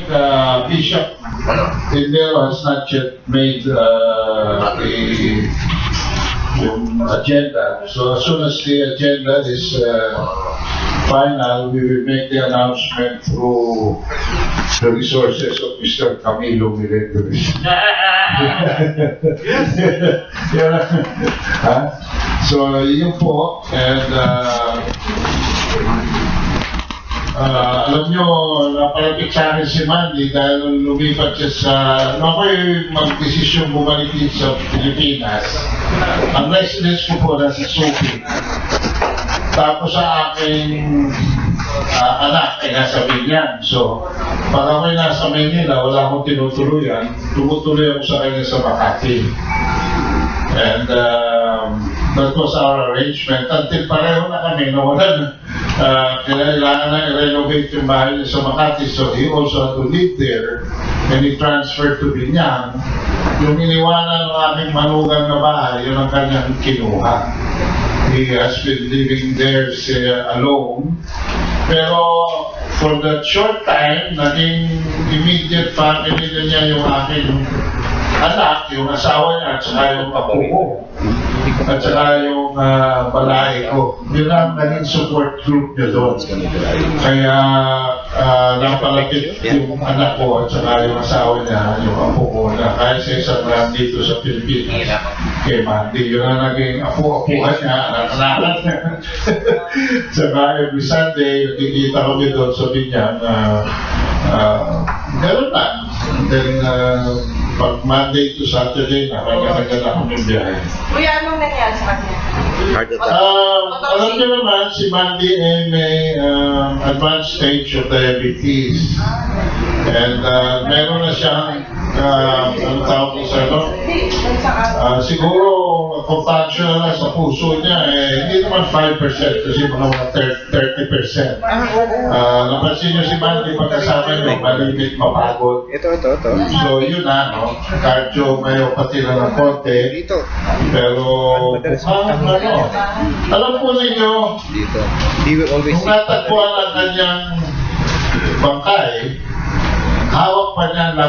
Bishop Tindero has not yet made yung agenda. So as soon as the agenda is final, we will make the announcement through the resources of Mr. Camilo Milendoris. So yun po, and alam nyo, napalapit sa akin si Mandy dahil lumipat siya sa, ako'y mag-desisyon bumalik din sa Pilipinas. Ang residence ko po nasa Suki. Tapos sa aking anak ay nasa Binyan. So, pag ako'y nasa Manila, wala akong tinutuluyan, tumutuloy ako sa kanya sa Makati. And that was our arrangement. Until pareho na kami na wala kailangan na i-renovate yung bahay niya sa Makati. So he also had to live there and he transferred to Binyan. Yung iniwanan ng aming manugang na bahay, yun ang kanyang kinuha. He has been living there alone. Pero for that short time, naging immediate family na niya yung aking anak, yung asawa niya, at saka yung apo ko, at saka yung balay ko. Yun ang naging support group niya doon. Kaya napalapit yung anak ko at saka yung asawa niya, yung apo ko, na kahit sa isang ram dito sa Pilipinas, kay Mandy. Yun ang naging apo-apuhan niya, anak-anakan niya. Saka every Sunday, nakikita kami doon sa Binyan, gano'n lang. Then, pag Monday to Saturday, nakakaganda na kami biyahe. Kuya, anong nangyari sa kanya? Heart attack. Alam niyo naman, si Mandy ay may advanced stage of diabetes. And meron na siyang, ang tawag ko sa ano? Siguro, kung functional na sa puso niya, hindi naman 5% kasi mga 30%. Napansin niyo si Mandy pagkasama niyo, malimit, mapagod. Ito. So yun na, no? Cardio, myopathy na ng konti. Dito. Pero, alam po ninyo, Dito. He will always kung natagpuan ang kanyang bangkay, hawak pa niya na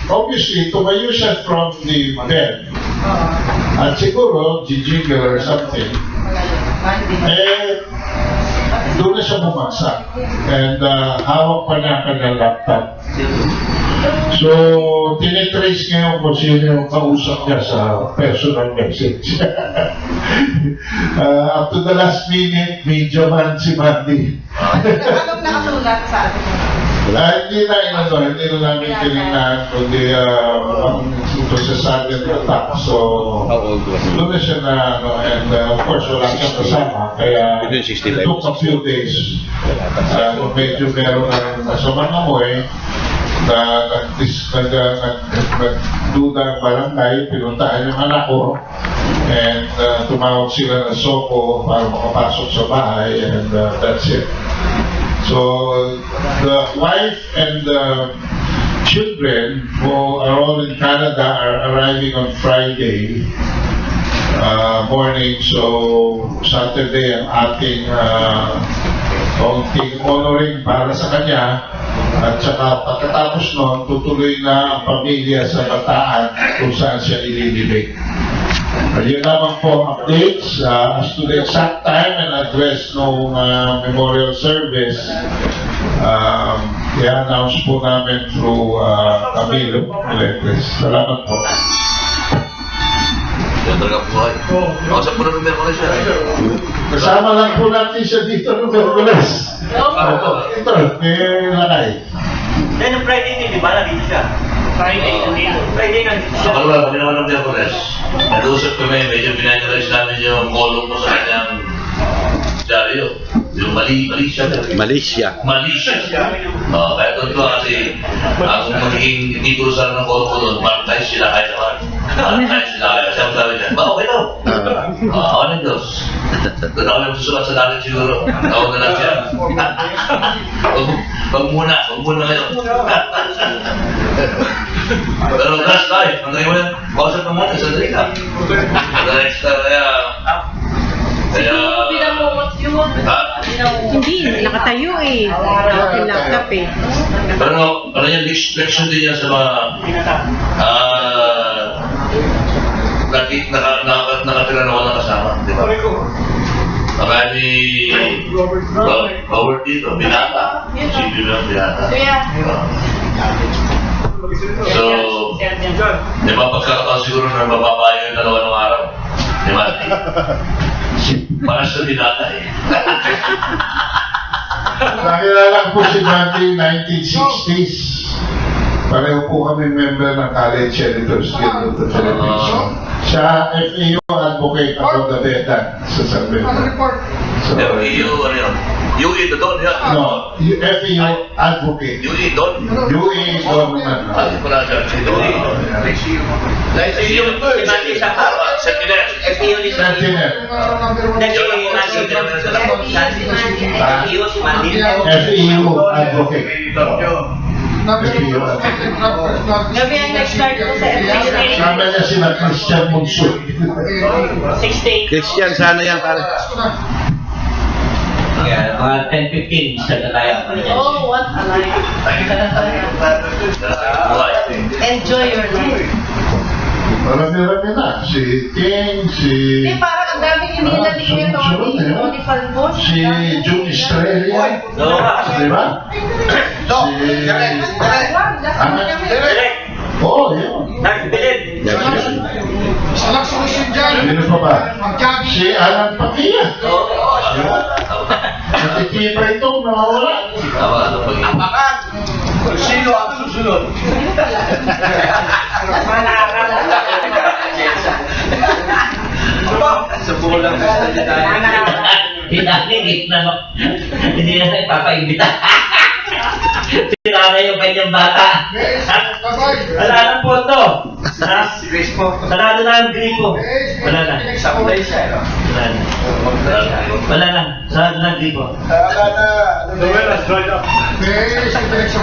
obviously, tumayo siya from the bed. At siguro, jiggle or something. Doon na siya bumagsak. And hawak pa niya ang kanyang laptop. So, tinitrace ngayon kung sino yung kausap niya sa personal message. Up to the last minute, medyo man si Mandy. Anong nakasulat sa atin? Hindi na namin tinignan, kundi ito sa sudden attack. So, doon na siya na, and of course, wala siyang kasama. Kaya, it took a few days. Medyo meron ng masamang amoy na nagduda ang barangay, pinuntaan yung anak ko, and tumawag sila ng Soko para makapasok sa bahay, and that's it. So, the wife and the children who are all in Canada are arriving on Friday morning. So, Saturday ang ating konting honoring para sa kanya. At saka pagkatapos nun, tutuloy na ang pamilya sa Bataan kung saan siya ililibig. Yun naman po updates as to the exact time and address ng memorial service. I-announce po namin through Camilo Milendoris. Salamat po. Yan talaga buhay. Ako sa puro numero ko na siya. Kasama lang po natin siya dito ng Merkules. Ito, may lakay. Then, yung Friday din, di ba? Nandito siya. Friday nandito siya. Ako naman, kami naman ng Merkules. Nag-uusap kami, medyo pinag-realize namin yung column mo sa kanyang dyaryo. Yung Malaysia. Kaya totoo kasi ang magiging titulo sa ng column ko doon, baptize sila kahit naman. Baptize sila kahit siya sabi niya, okay daw. Ako ng Diyos. Doon ako yung susulat sa dalit siguro. Tawag na lang siya. Huwag muna ngayon. Pero last time, hanggang yun, kausap na muna, sandali ka. Hindi, nakatayo eh. Laptop eh. Pero kanya leksyon din yan sa mga nakatira na walang kasama, di ba? Kaya ni Robert dito, binata. Si binata. So, di ba pagkakataon siguro na mababayo yung dalawa ng araw? Di ba? Para sa binata eh. Nakilala ko si Mandy 1960s. Pareho po kami member ng College Editors Guild of the Philippines. Siya, FAO advocate ako the veteran sa San Beda. Pero ano yun? UE doon yan? No, FAO advocate. UE doon? UE government. Hindi ko na siya. Si UE. Si Mandy sa Sentinel. FEO ni Sentinel. FAO advocate. Gabi ang nag-start ko sa FEO. Sama niya sila Christian Monsul. 16. Christian, sana yan pare. Yeah, mga 10-15, start na tayo. Oh, what a life. Enjoy your life. Marami-rami na. Si King, si... Hindi, parang ang daming hindi naliit o ni Falbos. Si June Estrella. Di ba? Oo, yun. Sino pa ba? Si Alan Patia. Natitipa itong nawawala. Sino ang susunod? Sa bulang Pinakingit na hindi na tayo papaimbita. Sira na yung kanyang bata. Wala nang photo. si Grace po. Sarado na ang gripo. Wala na. Sablay siya. Wala na. Wala na. Sarado na ang gripo.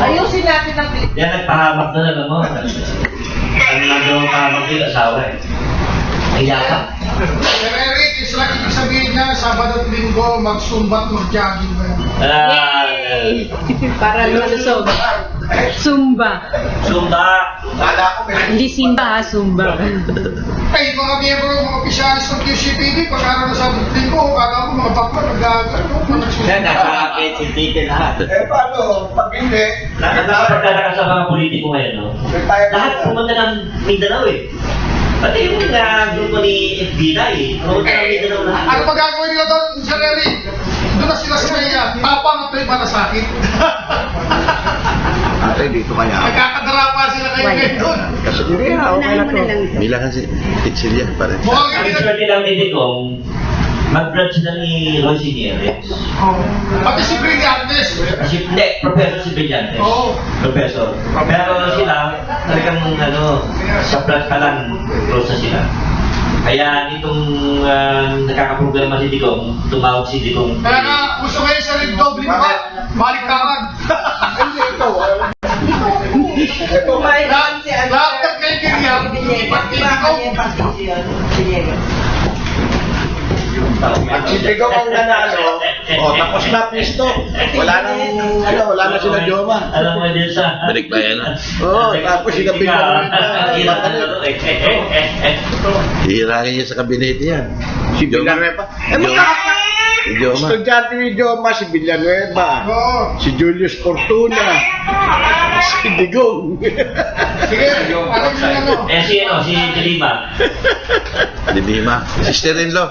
Ayusin natin ang clip. Yan nagpahamak na lang mo. Ang nagawang pahamak din asawa eh. Ay yaka. Eric, is like ibig sabihin niya, Sabado at Linggo, mag-sumbat, mag-jogging ba yan? Para lulusog. Zumba. Zumba. Hindi Simba ha, Zumba. Ay, mga miyembro, mga opisyalis ng QCPD, pag-araw na Sabado at Linggo, kala mo mga bakla, Yan, nasa PCTV lahat. Paano? Pag hindi, Nakapagdala ka sa mga politiko ngayon, no? Lahat pumunta ng Mindanao eh. Pati yung grupo ni FBINA eh. Pumunta ng Mindanao lahat. Ano magagawin nila doon, Sir Eric? Doon na sila sa kanya, tapang at may malasakit. Ate, dito kaya. Nagkakadarapa sila kayo ngayon doon. Kasi Milahan si Silya pare. Mukhang Ang hindi na... swerte lang din kung mag-grad sila ni Roy Sinieres. Pati si Brillantes. Kasi hindi, professor si Brillantes. Oo. Professor. Pero sila, talagang sa plat pa lang, close na sila. Kaya nitong nakakaproblema si Digong, tumawag si Digong. Kaya nga, gusto ngayon sa rin doble pa, baliktaran. Kumain si ano. Lahat ng kay Kiriam, pati ikaw. Pag si Bigaw ang nanalo, tapos na pisto. Wala na sila Joma. Alam mo din sa... Balik ba yan? Tapos sila Bigaw. Hihirangin niya sa kabinete yan. Si Villanueva. Si Joma. Estudyante ni Joma, si Villanueva. Oo. Si Julius Fortuna. Si Digong. Sige, parang yung ano. Si Dilima. Di Bima. Sister-in-law.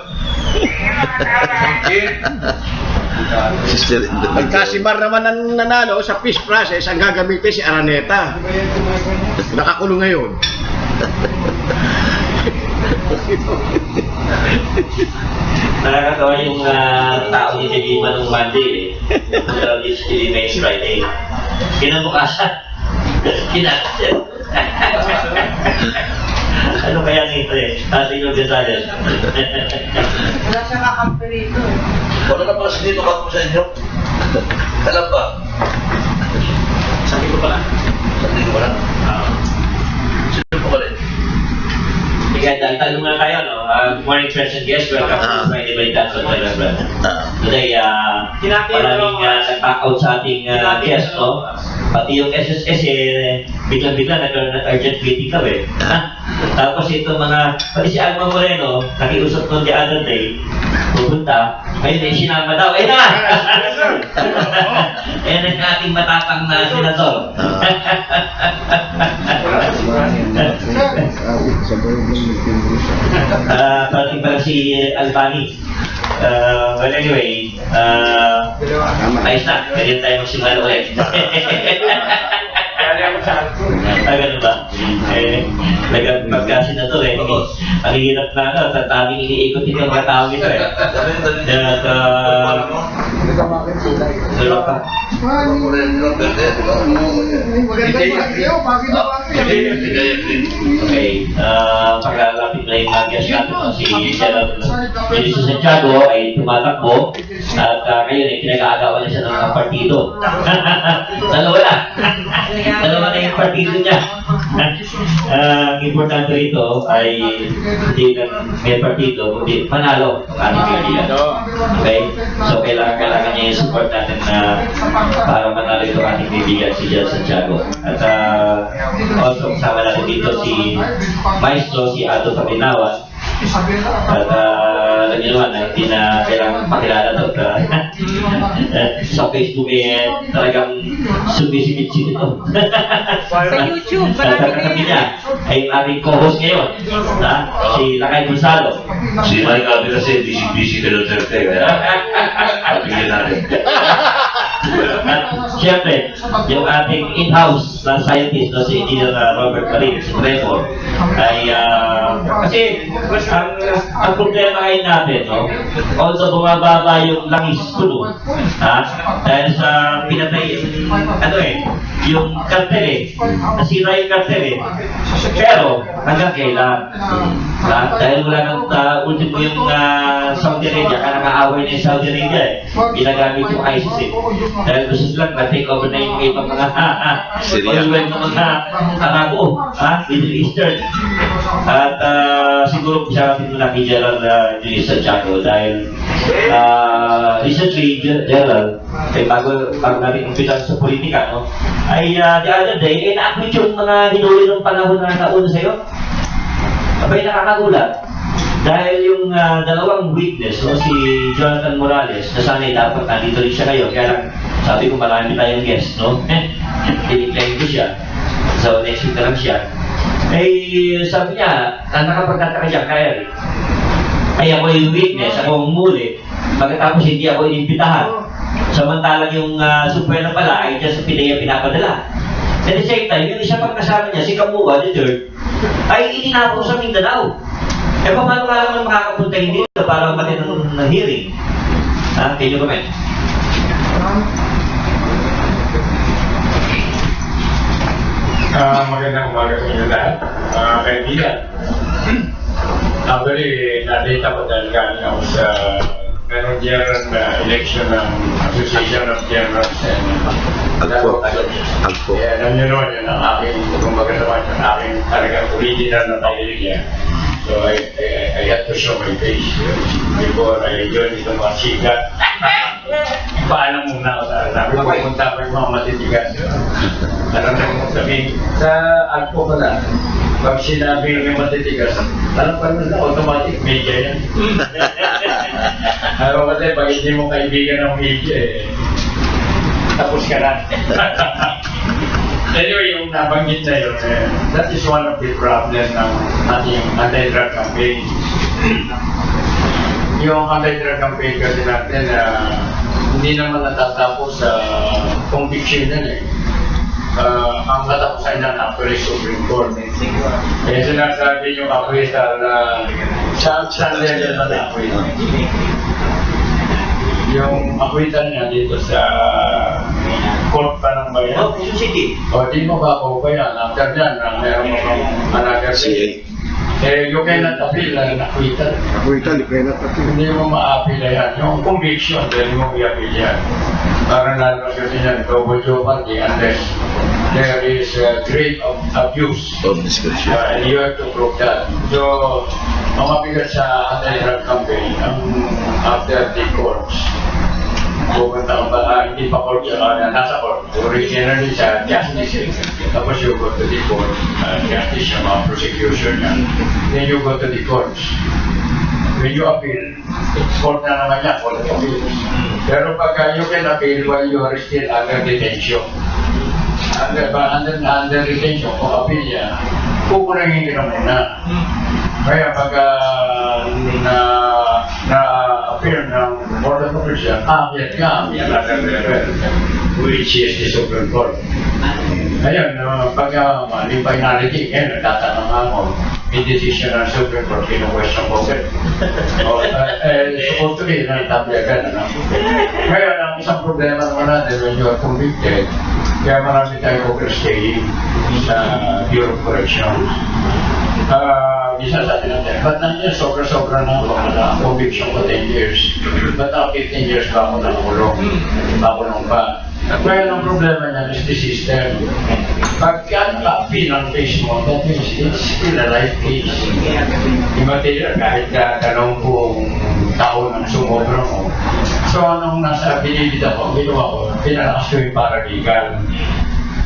Sister-in-law. Pagkasimar naman ang nanalo sa peace process, ang gagamitin si Araneta. Nakakulong ngayon. Nakakatawa yung tao ni Dilima nung Monday eh. Pero this next Friday. Kinabukasan. Ano kaya nito eh? Ating yung detalye. Wala siyang kakampi rito eh. Wala na pala sa dito ako sa inyo. Alam ba? Sabi ko pala. Sabi ko pala. Sino po pala? Sige, tanong na tayo, no? Good morning, friends and guests. Welcome to Friday by Dance on Telegram. today, maraming nag-back out sa ating guest, no? Pati yung SSS, biglang-bigla nagkaroon ng urgent meeting kami. Tapos ito pati si Alma Moreno, nakiusap noon the other day, pupunta, ngayon sinama daw. Ayun na nga! Ayan ang ating matapang na senador. Parating pala si Albani. Well anyway, ayos na, ganyan tayo magsimula ulit. Ganun ba? Pagka senador ang hirap na tatabing iniikot itong mga tao ito At, wala pa. Okay, pagkalapit na yung mga guest natin, si General Julissa Santiago ay tumatakbo at ngayon pinag-aagawan niya siya ng mga partido. Dalawa na yung partido niya. Ang importante rito ay hindi lang may partido, kundi manalo ang ating kaibigan. Okay? So kailangan niya yung support natin na para manalo ito ating kaibigan si General Santiago. At also kasama natin dito si Maestro, si Aldo Paginawan. At alam niyo naman na hindi na kailangan pakilala ito. Sa Facebook talagang sumisikit-sikit ito. Sa YouTube, At katabi niya ay yung ating co-host ngayon, si Lakay Gonzalo. Si Mike Gabi kasi busy ka ng Duterte. Pagpigyan natin. Siyempre, yung ating in-house na scientist na si Engineer Robert Marin, si Trevor, ay kasi ang problema ngayon natin, no? Also bumababa yung langis puno, dahil sa pinatay, yung kartel nasira yung kartel pero hanggang kailan, dahil wala nang ultimo yung Saudi Arabia, kaya nakaaway na yung Saudi Arabia ginagamit yung ISIS dahil gusto silang na-take over na yung ibang mga oil well ng mga Arabo, Middle Eastern. At siguro siya natin muna kay General Julissa Santiago dahil recently, General, bago natin umpitan sa politika, no? Ay the other day, na-acquit yung mga hinuli ng panahon na nauna sa'yo. Abay, nakakagulat. Dahil yung dalawang witness, no, si Jonathan Morales, na sana'y dapat nandito rin siya ngayon, kaya lang sabi ko marami tayong guest, no? Tiniklaim ko siya. So next week na lang siya. Sabi niya, nakapagtataka siya, kaya rin. Ay ako yung witness, ako ang muli, pagkatapos hindi ako inimbitahan. Samantalang yung supwela pala ay dyan sa Pinaya pinapadala. At the same time, yung isa pang kasama niya, si Kamuha, the third, ay itinapos sa Mindanao. Paano ka naman makakapunta hindi dito para mati ng hearing? Can you comment? Magandang umaga sa inyo lahat. Kaibigan. Actually, nakita ko dahil galing ako sa merong general election ng Association of Generals and Agpo. Kaya alam nyo naman yun ang aking, kumbaga naman yun, aking talagang original na pamilya. So I had to show my face before I joined itong mga sigat. Paalam muna ako sa sabi ko, pupunta ko yung mga matitigas. Alam mo sabihin, sa Alpo ko na, pag sinabi yung matitigas, alam pa naman na automatic media yan. Ano kasi pag hindi mo kaibigan ng media, tapos ka na. Anyway, yung nabanggit na yun, that is one of the problems ng ating anti-drug campaign. Yung anti-drug campaign kasi natin, hindi naman natatapos sa conviction yan ang katapusan ng actually Supreme Court. Kaya sinasabi yung acquittal sa level na na-acquit. Yung acquittal niya dito sa court pa ng bayan. Quezon City. O, di mo ba ako pa yan? After yan, meron mo kang another city. You cannot appeal na acquittal. Acquittal, you cannot appeal. Hindi mo ma-appeal yan. Yung conviction, pwede mo i-appeal yan. Para nalagyan yan, double jeopardy unless there is great abuse. Of discretion. And you have to prove that. So, ang mabigat sa anti-drug campaign, after the courts, pupunta ka ba, hindi pa court, nasa court, originally sa justice, tapos you go to the court, justice yung mga prosecution niya, then you go to the courts. When you appeal, court na naman yan, court of appeals. Pero pagka you can appeal while you are still under detention, under detention, kung appeal yan, kukulangin ka na muna. Kaya pagka na-appear ng Board of Appeals yan, aakyat ka, another level, which is the Supreme Court. Ngayon, pagka may finality, nagtatanong ako, may decision ng Supreme Court, kinu-question ko sir. Supposed to be, naitabyagan na. Ngayon, ang isang problema naman natin when you are convicted, kaya marami tayo overstaying sa Bureau of Corrections. Isa sa atin natin, ba't nandiyan sobra-sobra na ako na conviction ko 10 years? Ba't ako 15 years ba ako nakulong? Nakulong pa. Kaya ang problema niya is the system. Pagka naka-appeal ang case mo, that means it's still a life case. Yung material, kahit ganong kung taon ang sumobra mo. So anong nasa pinilid ako, ginawa ko, pinalakas ko yung paralegal.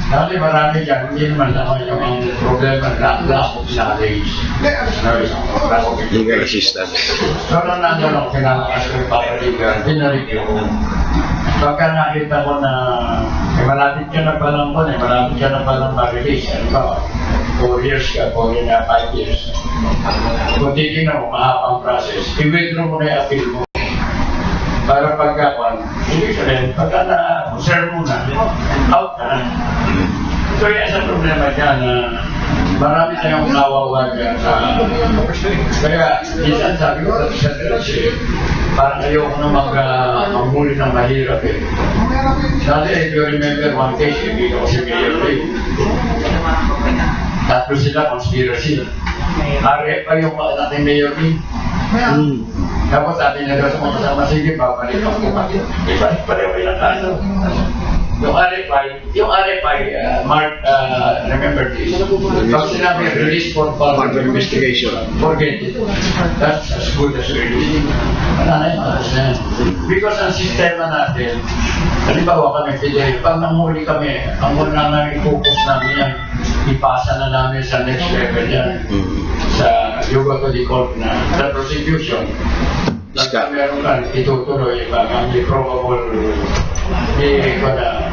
Dati marami dyan, hindi naman naman yung problema na lack of knowledge. Legal assistance. So nung nandun ako, pinalakas ko yung paralegal, pinareview ko. Pagka nakita ko na malapit ka na palang ko, malapit ka na palang ma-release, ano ba? 4 years ka, 5 years. Kung titignan mo, mahabang process, i-withdraw mo na yung appeal mo. Para pagkakuan, hindi ka rin, pagka na-observe mo na, out na. So yan sa problema dyan na marami tayong kawawa dyan sa... Kaya, minsan sabi ko sa Trece, parang ayoko na mag-muli ng mahirap eh. Dati, if you remember one case, hindi ko si Mayor Ray. Tatlo sila, conspiracy. Are pa yung natin Mayor Ray. Tapos sabi niya daw sa mga kasama, sige, babalik ako kapatid. Ibalik pareho ilang kaso. Yung RFI, Mark, remember this. Pag sinabi, release for further investigation, forget it. That's as good as release. Wala na yun, tapos na yan. Because ang sistema natin, halimbawa kami, Fidel, pag nanghuli kami, ang muna namin focus namin yan, ipasa na namin sa next level yan. Sa yoga to the court na, sa prosecution. Basta meron ka, itutuloy, may probable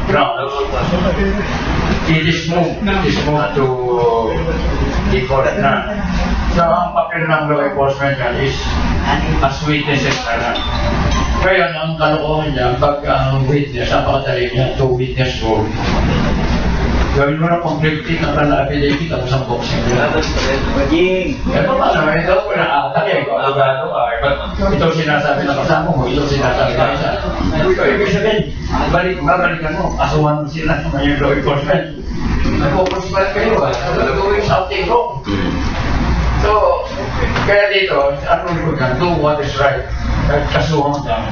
ground. It is moved to the court na. So, ang papel ng law enforcement is as witnesses na. Kaya ang kalokohan niya, pag ang witness, ang pakatali niya, to witness role. Gawin mo na completely ng affidavit tapos ang boxing nila. Pero paano, ito ko na atak eh, abogado ka. Ito sinasabi ng kasama mo, ito sinasabi ng isa. Ibig sabihin, babalikan mo, asuhan mo sila ng yung law enforcement. Nag-focus pa kayo, gawin something wrong. So, kaya dito, ano ko yan, do what is right. Kasuhan ka.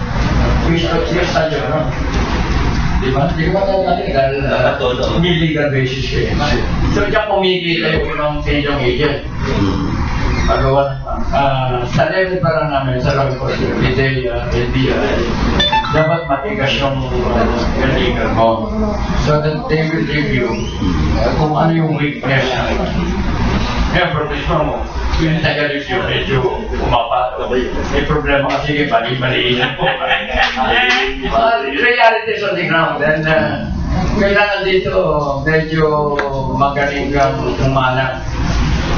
You're such a wrong. Diba? Di ba tayo natin dahil illegal basis kayo. So, diyan pumigil tayo ng senior agent. Pagawa sa level pa lang namin, sa level ko, LDI, dapat matigas yung legal mo. So that they will review kung ano yung weakness. Kaya problema mo, yung taga-review, medyo umapato. May problema kasi mali-maliinan po. Realities on the ground. Then, kailangan dito medyo magaling kang umana.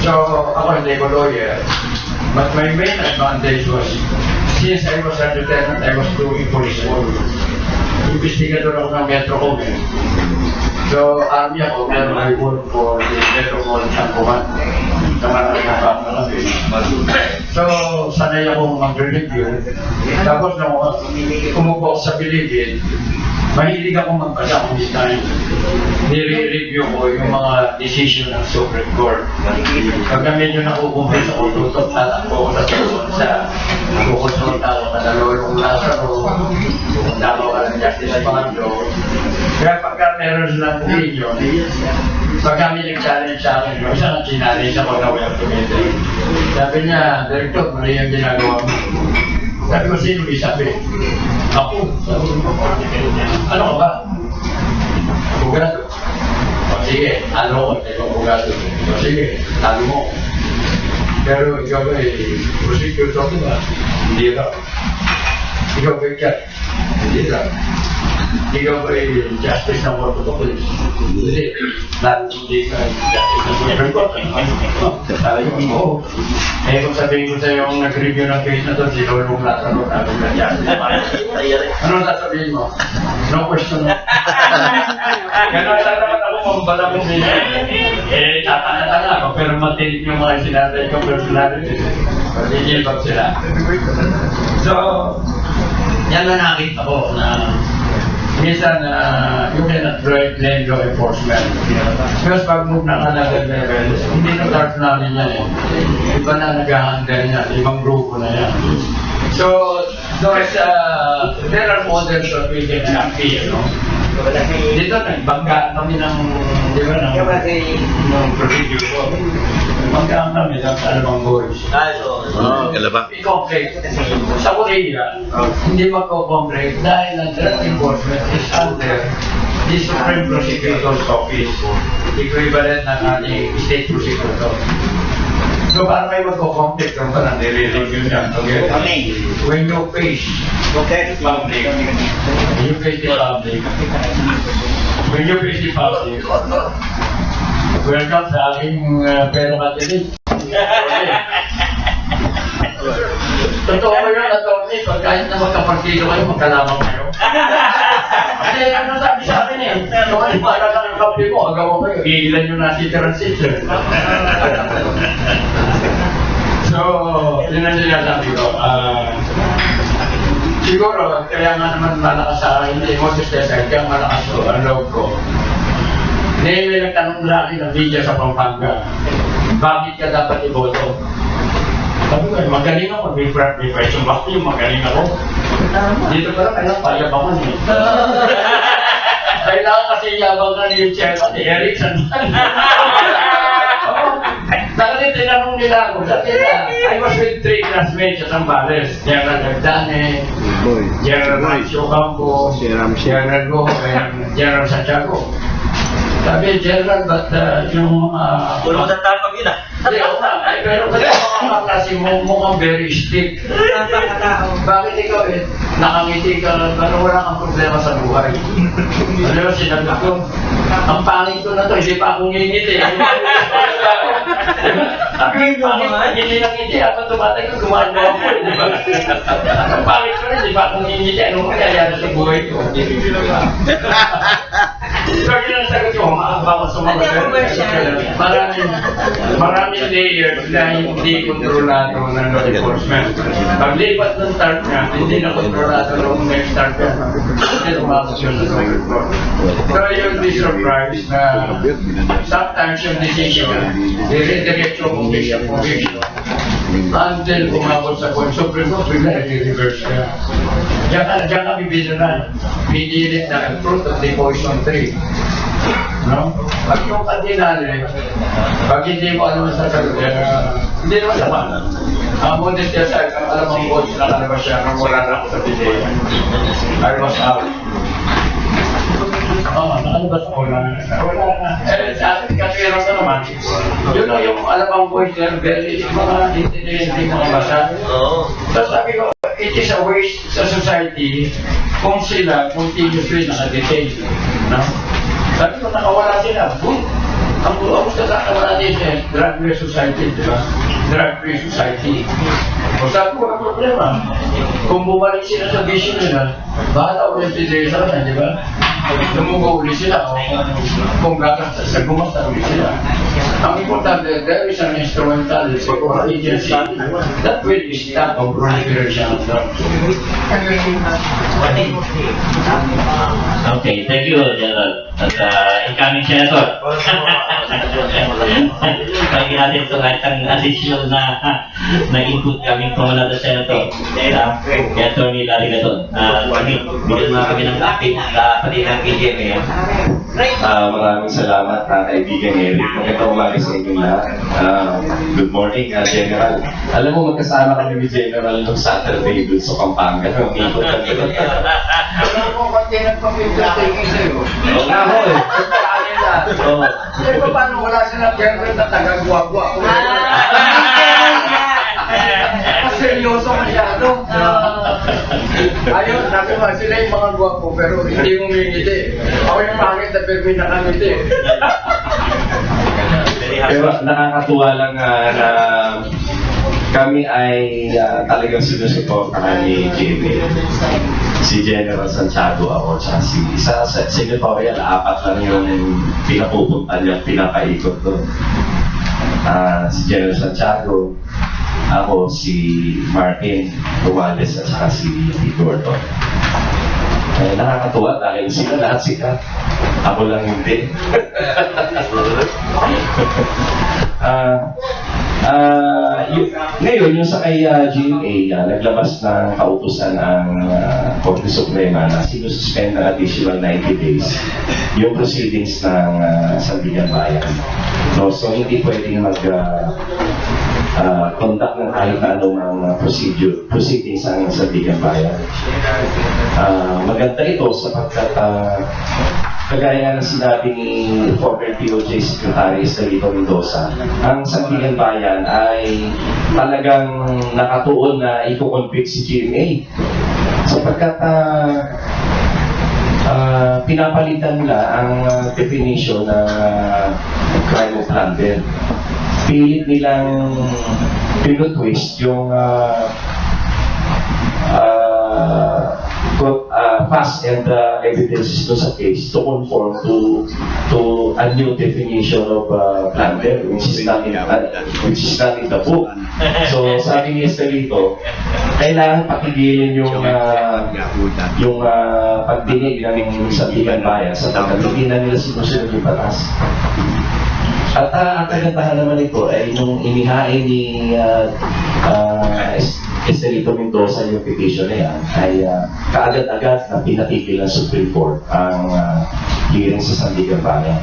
So, ako hindi ko lawyer. But my main advantage was, since I was a lieutenant, I was doing police work. Investigador ako ng Metro Command. So, army ako, pero I work for the Metro Command Sangkuman. Sa maraming napakalapin. So, sanay akong mag-review. Tapos nung umupo sa Bilibid, mahilig ako magbasa kung time. Nire-review ko yung mga decision ng Supreme Court. Pagka medyo nakukumpis ako, tutok tatakbo ko sa tutok sa kukonsulta ko na nalulong nasa o dalaw ka ng Justice Pando. Kaya pagka meron silang opinion, pagka may nag-challenge sa akin, yung isang challenge ako na walang tumiti. Sabi niya, Director, mali yung ginagawa mo. Sabi ko, sino isabi? Ako, ano ka ba? Abogado. O sige, ano ko, ikaw abogado. O sige, talo mo. Pero ikaw ba prosecutor ko ba? Hindi raw. Ikaw ba judge? Hindi raw. Ikaw ba justice ng Court of Appeals? Hindi. Hindi ka justice ng Supreme Court. Sabi ko, eh kung sabihin ko sa'yo yung nag-review ng case na to, sinulong lahat sa Court of Justice. Ano sasabihin mo? No question. Gano'n lang naman ako mambala mo din. Eh, tatanga-tanga ako, pero matinig yung mga sinabi ko personality. Pagigilbag sila. So, yan na nakita ko na minsan you cannot blame law enforcement. Because pag move na another level, hindi na start namin yan eh. Iba na nag-handle yan, ibang grupo na yan. So, there are models that we can appeal, no? Dito nagbanggaan kami ng, di ba, ng procedure ko. Nagbanggaan kami ng Alabang Boys. Alabang. I-complete. Sa Korea, hindi magko-complete dahil ang drug enforcement is under the Supreme Prosecutor's Office. Equivalent ng ating state prosecutor. So para may magko-complete kung parang nire-review niya. When you face public, welcome sa aking pero katilig. Totoo ba yun, attorney? Pag kahit na magkapartido kayo, magkalamang kayo. Kasi ano sabi sa akin eh, kung para lang ang kape mo, agawa kayo, iilan nyo na si transition. So, yun ang sinasabi ko. Siguro, kaya nga naman malakas sa akin, hindi mo sisesay, kaya malakas ko, ang loob ko. May nagtanong sa akin ng video sa Pampanga, bakit ka dapat iboto? Sabi ko, magaling ako, may question back yung magaling ako. Dito pa lang, kailangan payabangan eh. Kailangan kasi yabangan yung chairman ni Erickson. Dahil tinanong nila ako, dati na, I was with 3 classmates sa Zambales. General Nagdane, General Rancio Campo, General Go, General Santiago. Sabi, General, but yung Wala mo sa tapang yun ah. Hindi, pero kasi mga klase mo mukhang very stick. Bakit ikaw nakangiti ka pero wala kang problema sa buhay? Ano yung sinabi ko? Ang pangit ko na to, hindi pa akong ngingiti. Ang pangit, hindi nangiti ako, tumatay ko, gumagawa ko, di ba? Ang pangit ko na, hindi pa akong ngingiti, anong mangyayari sa buhay ko? So, yun ang sagot ko, maabang sumagot. Maraming layers na hindi kontrolado ng law enforcement. Paglipat ng start niya, hindi na kontrolado ng next start niya. Hindi lumabas yun sa Supreme Court. So, you'll be surprised na sometimes yung decision, dire-direct yung conviction until umabot sa Supreme Court, bigla i-reverse ka. Diyan kami binunan. Pinilit na fruit of the poison tree. No? Pag yung kardinal, pag hindi mo alam sa sagot, hindi naman naman. Ang modest niya sa alam ang coach na kalabas siya nung wala na ako sa PDA. I was out. Nakalabas ako na. Wala na. Sa akin, katwira ka naman. Yun o, yung alam ang coach niya, very mga intelligent mga basa. So sabi ko, it is a waste sa society kung sila continuously naka-detain. No? Sabi ko, nakawala sila. Ang gusto sa nakawala din siya, drug-free society, di ba? Drug-free society. O sabi ko, ang problema, kung bumalik sila sa vision nila, bata ulit sa kanila, di ba? Lumugo ulit sila, o kung gagawin sa gumasta ulit sila. Ang importante, there is an instrumental agency that will stop a proliferation of drugs. Okay, thank you, General. At incoming Senator. Pagiging natin ito kahit additional na input coming from another Senator. Kaya Attorney Larry Gaton. Bigyan mga kami ng update sa pati ng PGMA. Maraming salamat, kaibigan Eric. Magandang umaga sa inyo lahat. Good morning, General. Alam mo, magkasama kami ni General noong Saturday doon sa Pampanga. Umikot kami. Alam mo, pati nagpapiplatay sa'yo. Oo nga ho eh. Oo. Eh, paano wala silang general na taga-guwa-guwa? Seryoso masyado. Ayun, sabi mo, sila yung mga guwapo, pero hindi umingiti. Ako yung pangit na pero may nakangiti. Pero nakakatuwa lang na kami ay talagang sinusuportahan ni Jimmy. Si General Santiago ako, tsaka sa senatorial, 4 lang yung pinapupunta niya, pinapaikot doon. Si General Santiago, ako, si Martin Romualdez, at saka si Gordon. Nakakatuwa dahil sila lahat sikat. Ako lang hindi. Ngayon, yung sa kay GMA, naglabas ng kautusan ang Korte Suprema na sinususpend ng additional 90 days yung proceedings ng Sandigan Bayan. No, so, hindi pwedeng conduct ng kahit na anong proceedings ang Sandigan Bayan. Maganda ito sapagkat kagaya ng sinabi ni former POJ Secretary Estelito Mendoza, ang Sandigan Bayan ay talagang nakatuon na i-convict si GMA sapagkat pinapalitan nila ang definition ng crime of plunder. Pilit nilang pinutwist yung facts and evidences doon sa case to conform to a new definition of plunder, which is not in the book. So sabi ni Estelito, kailangan patigilin yung pagdinig ng Sandigan Bayan sapagkat hindi na nila sinusunod yung batas. At ang kagandahan naman ito ay nung inihain ni Estelito Mendoza yung petition na yan, ay kaagad-agad na pinatigil ng Supreme Court ang hearing sa Sandigan Bayan.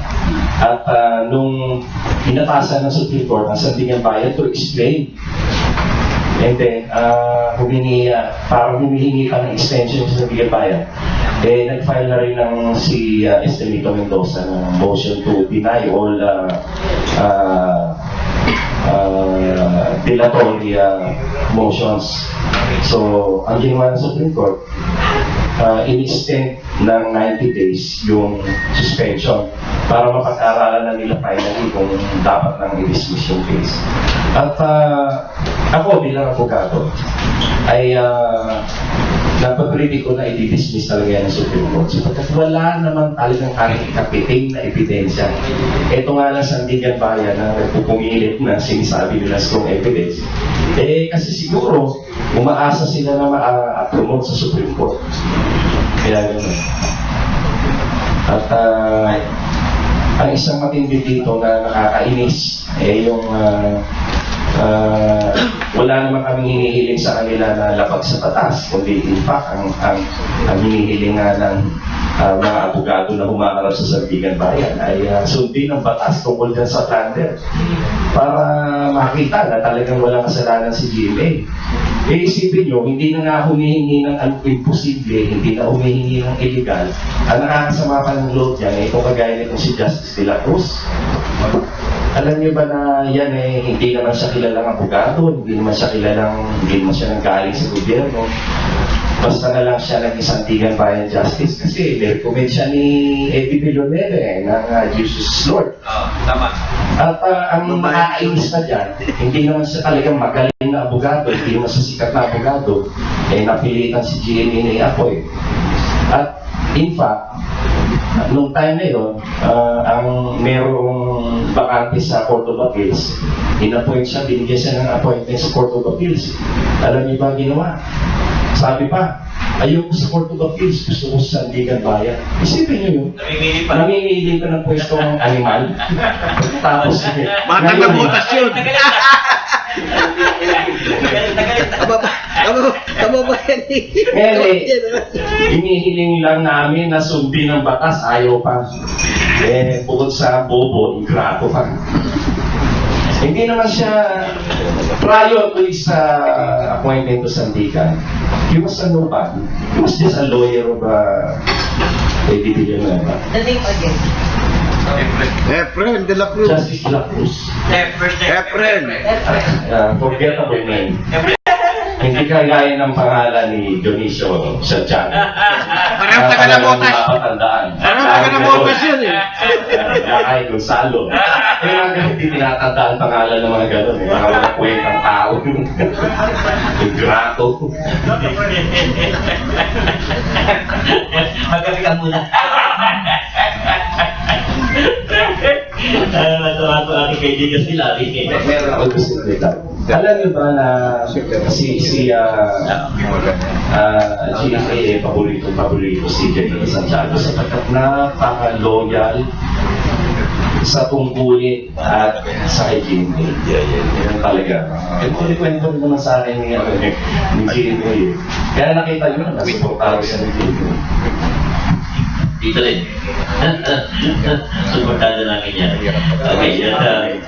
At nung pinatasan ng Supreme Court ang Sandigan Bayan to explain, and then parang humihingi pa ng extension sa Sandigan Bayan, nag-file na rin ng si Estelito Mendoza ng motion to deny all dilatory motions. So, ang ginawa ng Supreme Court, in-extend ng 90 days yung suspension para mapag-aralan na nila finally kung dapat nang i-dismiss yung case. At ako bilang abogado ay napag-ready ko na i-dismiss talaga yan ng Supreme Court sapagkat wala naman talagang kahit kapiting na ebidensya. Ito nga lang Sandigan Bayan na pupumilit na sinasabi nila strong evidence. Kasi siguro umaasa sila na ma-promote sa Supreme Court. Kaya gano'n. At ang isang matindi dito na nakakainis yung wala naman kaming hinihiling sa kanila na labag sa batas, kundi in fact ang hinihiling nga ng mga abogado na humaharap sa Sandigan Bayan ay sundin ng batas tungkol dyan sa plunder para makita na talagang walang kasalanan si GMA. Isipin nyo, hindi na nga humihingi ng imposible, hindi na humihingi ng illegal. Ang nakakasama pa ng loob yan, itong kagaya nitong si Justice de la Cruz. Alam niyo ba na yan hindi naman siya kilalang abogado, hindi naman siya nanggaling sa gobyerno. Basta na lang siya naging Sandigan Bayan Justice kasi recommend siya ni Eddie Villanelle ng Jesus Lord. Tama. At ang nakakainis na dyan, hindi naman siya talagang magaling na abogado, hindi naman siya sikat na abogado, napilitan si GMA na i-appoint. At in fact, nung time na yun, ang merong bakante sa Court of Appeals, in-appoint siya, binigyan siya ng appointment sa Court of Appeals. Alam niyo ba ginawa? Sabi pa, ayoko sa Court of Appeals, gusto ko sa Sandigan Bayan. Isipin niyo yun. Namimili pa ng pwesto ng animal. Tapos, Matang na butas yun. Kababayan ni. Ngayon hinihiling lang namin na sundin ng batas, ayaw pa. Bukod sa bobo, ingrato pa. Hindi naman siya prior to his appointment to Sandigan. He was a nobody. He was just a lawyer of Lady Villanueva. The name again. Efren de la Cruz. Justice de la Cruz. Efren. Forgettable name. Hindi kagaya ng pangalan ni Dionisio Santiago. Parang taga-Nabotas. Mapatandaan. Parang taga-Nabotas yun eh. Ay, Gonzalo. Kaya nga hindi tinatandaan pangalan ng mga gano'n eh. Mga walang kwentang tao. Ingrato. Magabi ka muna. Natuwa ko aking kaibigan si Larry. Meron ako gusto nila. Alam niyo ba na si GFA paborito si General Santiago sapagkat napaka-loyal sa tungkulin at sa kay GMA. Yan talaga. Kwento rin naman sa akin ni GMA. Kaya nakita nyo na nasuportaro siya ng GMA. Dito rin. Suportado namin yan. Okay, yan.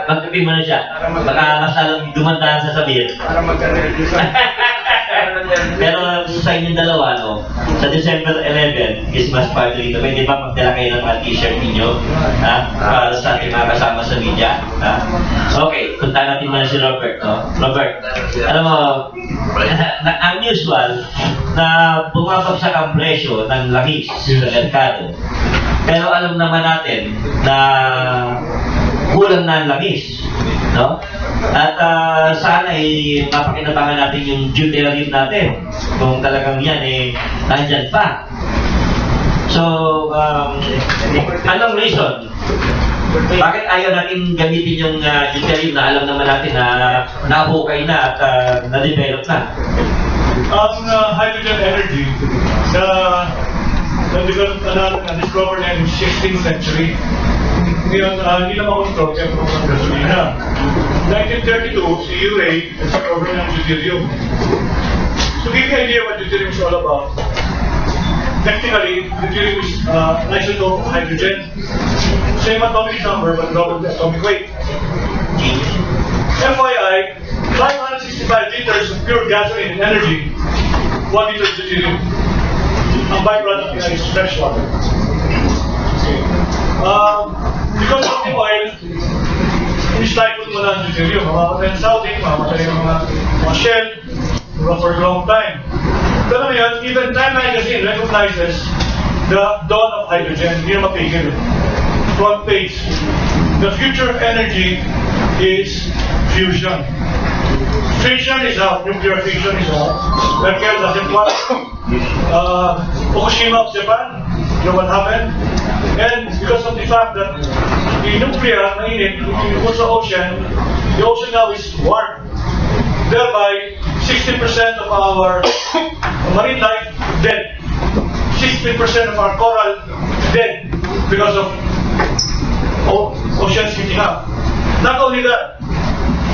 Magkapi mo na siya. Baka masalang dumantahan sa sabihin. Pero sa inyong dalawa, no, sa December 11, Christmas party rito, pwede ba magdala kayo ng mga t-shirt ninyo? Ha? Para sa ating mga kasama sa media. Ha? Okay, punta natin muna si Robert. No? Robert, alam mo, unusual na bumabagsak ang presyo ng langis sa merkado. Pero alam naman natin na kulang na ang langis. No? At sana ay mapakinabangan natin yung duty rate natin kung talagang yan nandyan pa. So, anong reason? Bakit ayaw natin gamitin yung duty rate na alam naman natin na nahukay na at na-develop na? Ang hydrogen energy na-discover na in 16th century. Ngayon, hindi naman control kaya kung ang gasolina. 1932, si Urey discovered ng deuterium. To give you an idea what deuterium is all about, technically, deuterium is an isotope of hydrogen. Same atomic number but double the atomic weight. FYI, 565 liters of pure gasoline and energy, 1 liter of deuterium. Ang byproduct niya is fresh water. Okay. Because of the oil, in-stifle mo na ang deuterium. Mamamatay ang Saudi, mamamatay ang mga Shell for a long time. Pero ngayon, even Time Magazine recognizes the dawn of hydrogen. Hindi na mapigil. Front page. The future of energy is fusion. Fission is out, nuclear fission is out. Merkel doesn't want Fukushima of Japan, you know what happened? And because of the fact that the nuclear, mainit, goes to the ocean now is warm. Thereby, 60% of our marine life dead. 60% of our coral dead because of oceans heating up. Not only that,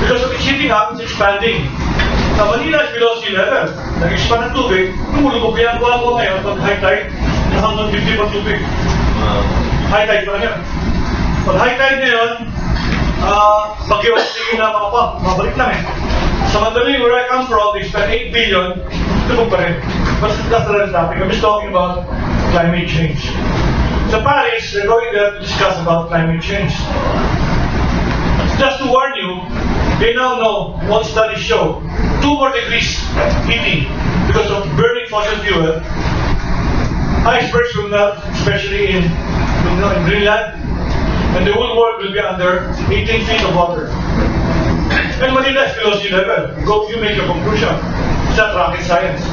because of its heating up, it's expanding. Now, Manila is below sea level. Nag-expand ng tubig, lumulubog yan. Wala po ngayon, pag high tide, hanggang 50 pa tubig. High tide pa lang yan. Pag high tide ngayon, bagyo, sige na mga pa, mabalik lang Sa Mandalay, where I come from, they spent 8 billion, lubog pa rin. But that's the topic. I'm just talking about climate change. Sa Paris, they're going there to discuss about climate change. Just to warn you, they now know what studies show 2 more degrees heating because of burning fossil fuel. Icebergs will melt, especially in Greenland, and the whole world will be under 18 feet of water. And Manila is below sea level. You make your conclusion. It's not rocket science.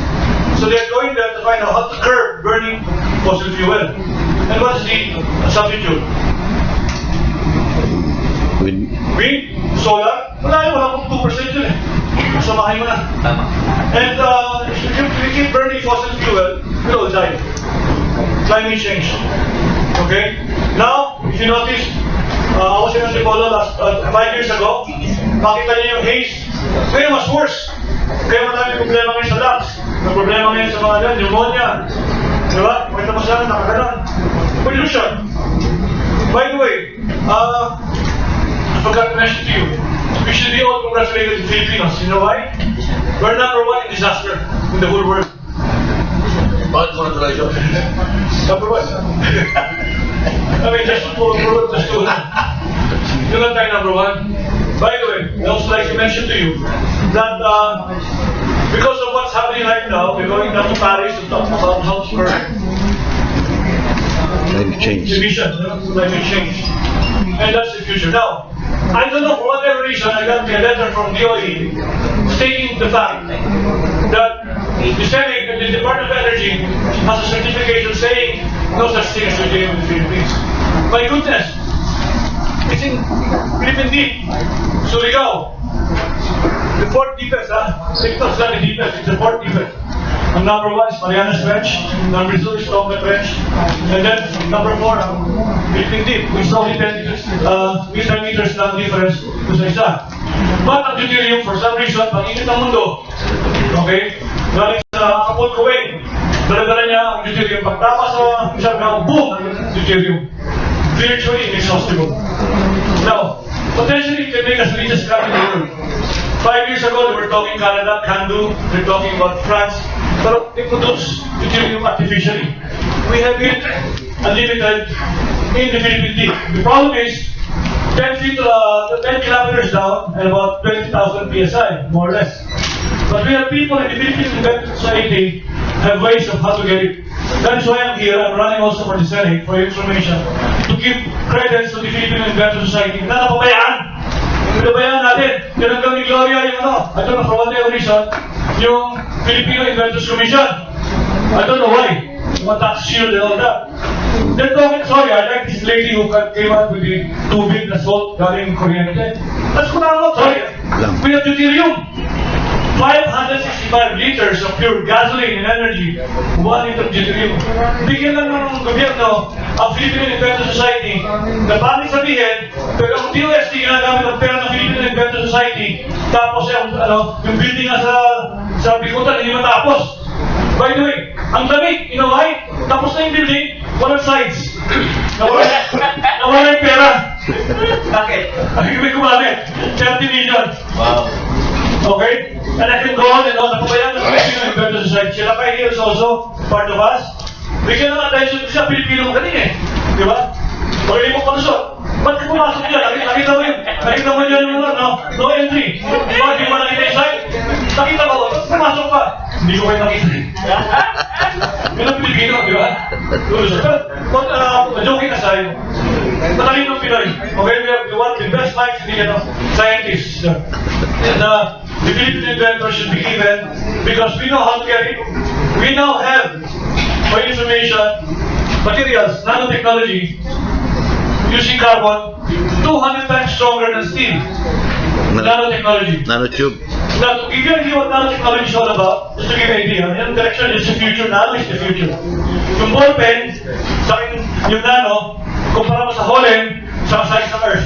So they're going there to find out how to curb burning fossil fuel. And what is the substitute? Wind? Solar? Wala pong 2% yun Samahin mo na. And if we keep burning fossil fuel, we'll all die. Climate change. Okay? Now, if you notice, I was in Antipolo 5 years ago, makita niyo yung haze. Ngayon mas worse. Kaya maraming problema ngayon sa lungs. May problema ngayon sa mga pneumonia. Diba? May tapos namin nakaganon. Pollution. By the way, I forgot to mention to you, we should be all congratulated to Filipinos. You know why? We're #1 in disaster in the whole world. Congratulations. #1. I mean, just to, you're not tayo #1. By the way, I also like to mention to you that because of what's happening right now, we're going down to Paris to talk about Habsburg Climate change. division, climate change. And that's the future. Now, I don't know for whatever reason, I got a letter from DOE stating the fact that the Senate and the Department of Energy has a certification saying no such thing as uranium in the Philippines. My goodness! It's in Philippine Deep, Surigao. The fourth deepest, it's not the deepest, it's the fourth deepest. And #1 is Marianas Trench, #2 is Tonga Trench, and then #4, Philippine Deep, which is only 10 meters lang difference to sa isa. But ang deuterium, for some reason, pag-init ng mundo, okay, galing sa Kapul Kuwait, dala-dala niya ang deuterium. Pagtapa sa isang na, boom, ang deuterium. Virtually inexhaustible. Now, potentially it can make us the richest country in the world. 5 years ago, they were talking Canada, Candu, they're talking about France, but they produce deuterium artificially. We have it unlimited in the Philippine Deep. The problem is, 10 kilometers down and about 20,000 PSI, more or less. But we have people in the Philippine Inventor Society have ways of how to get it. That is why I'm here. I'm running also for the Senate for your information to give credence to the Philippine Inventor Society. Na napabayaan! Pinabayaan natin. Tinanggal ni Gloria yung I don't know for whatever reason, yung Filipino Inventors Commission. I don't know why. Yung tax shield and all that. They're talking, sorry, I like this lady who came out with the tubig na salt galing Kuryente. That's what I'm not sorry. We have deuterium. 565 liters of pure gasoline and energy, 1 liter of deuterium. Bigyan lang ng gobyerno ang Philippine Inventor Society na panig sabihin, pero ang DOST ginagamit ang pera ng Philippine Inventor Society, tapos yung building nga sa Bikutan, hindi matapos. By the way, ang lamig, you know why? Tapos na yung building, walang sides. Nawala yung pera. Bakit? May gumamit. 30 million. Wow. Okay? And I can go on and on. Napabayaan ng Filipino Inventor Society. Sila pa here is also part of us. Bigyan ng attention siya, Pilipino magaling eh. Di ba? Magaling mo palusot. Ba't ka pumasok dyan? Nakita mo yun. Nakita mo dyan yung no entry. Di ba? Di ba nakita yung site? Nakita mo, ba't pumasok pa? Hindi ko kayo nakita. Yun ang Pilipino, di ba? But joking aside, matalino Pinoy. Okay, we have the best minds in the scientists. And the Philippine inventors should be given because we know how to get it. We now have, for information, materials, nanotechnology, using carbon, 200 times stronger than steel. Nanotechnology. Nanotube. Now, to give you an idea what nanotechnology is all about, just to give you an idea, yung direction is the future, nano is the future. Yung ball pen, sa akin, yung nano, kumpara mo sa Holland, sa size ng Earth.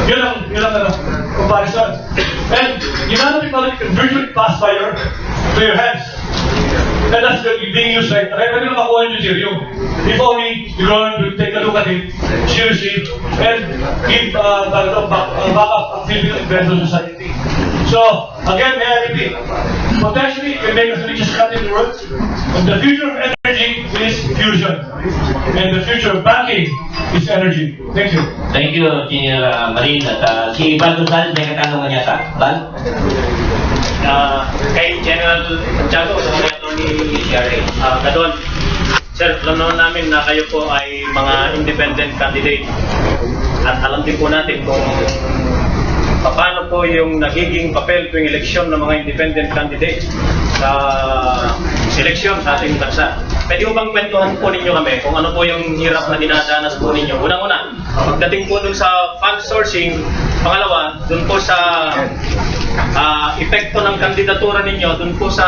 Yun ang comparison. And yung nanotechnology can virtually pass by to your hands. And that's being used right now. Kaya pwede na makuha yung deuterium. If only you're going to take a look at it seriously and give backup of Philippine Inventor Society. So, again, may I repeat, potentially it can make us the richest country in the world. And the future of energy is fusion. And the future of banking is energy. Thank you. Thank you, Engineer Marin. At si Val Gonzalez, may katanungan yata. Val? Kay General Santiago, sa mga attorney Gadon. Sir, alam naman namin na kayo po ay mga independent candidate. At alam din po natin kung paano po yung nagiging papel tuwing eleksyon ng mga independent candidate sa eleksyon sa ating bansa. Pwede mo bang kwentuhan po ninyo kami kung ano po yung hirap na dinadanas po ninyo? Unang-una, pagdating po dun sa fund sourcing. Pangalawa, dun po sa epekto ng kandidatura ninyo, dun po sa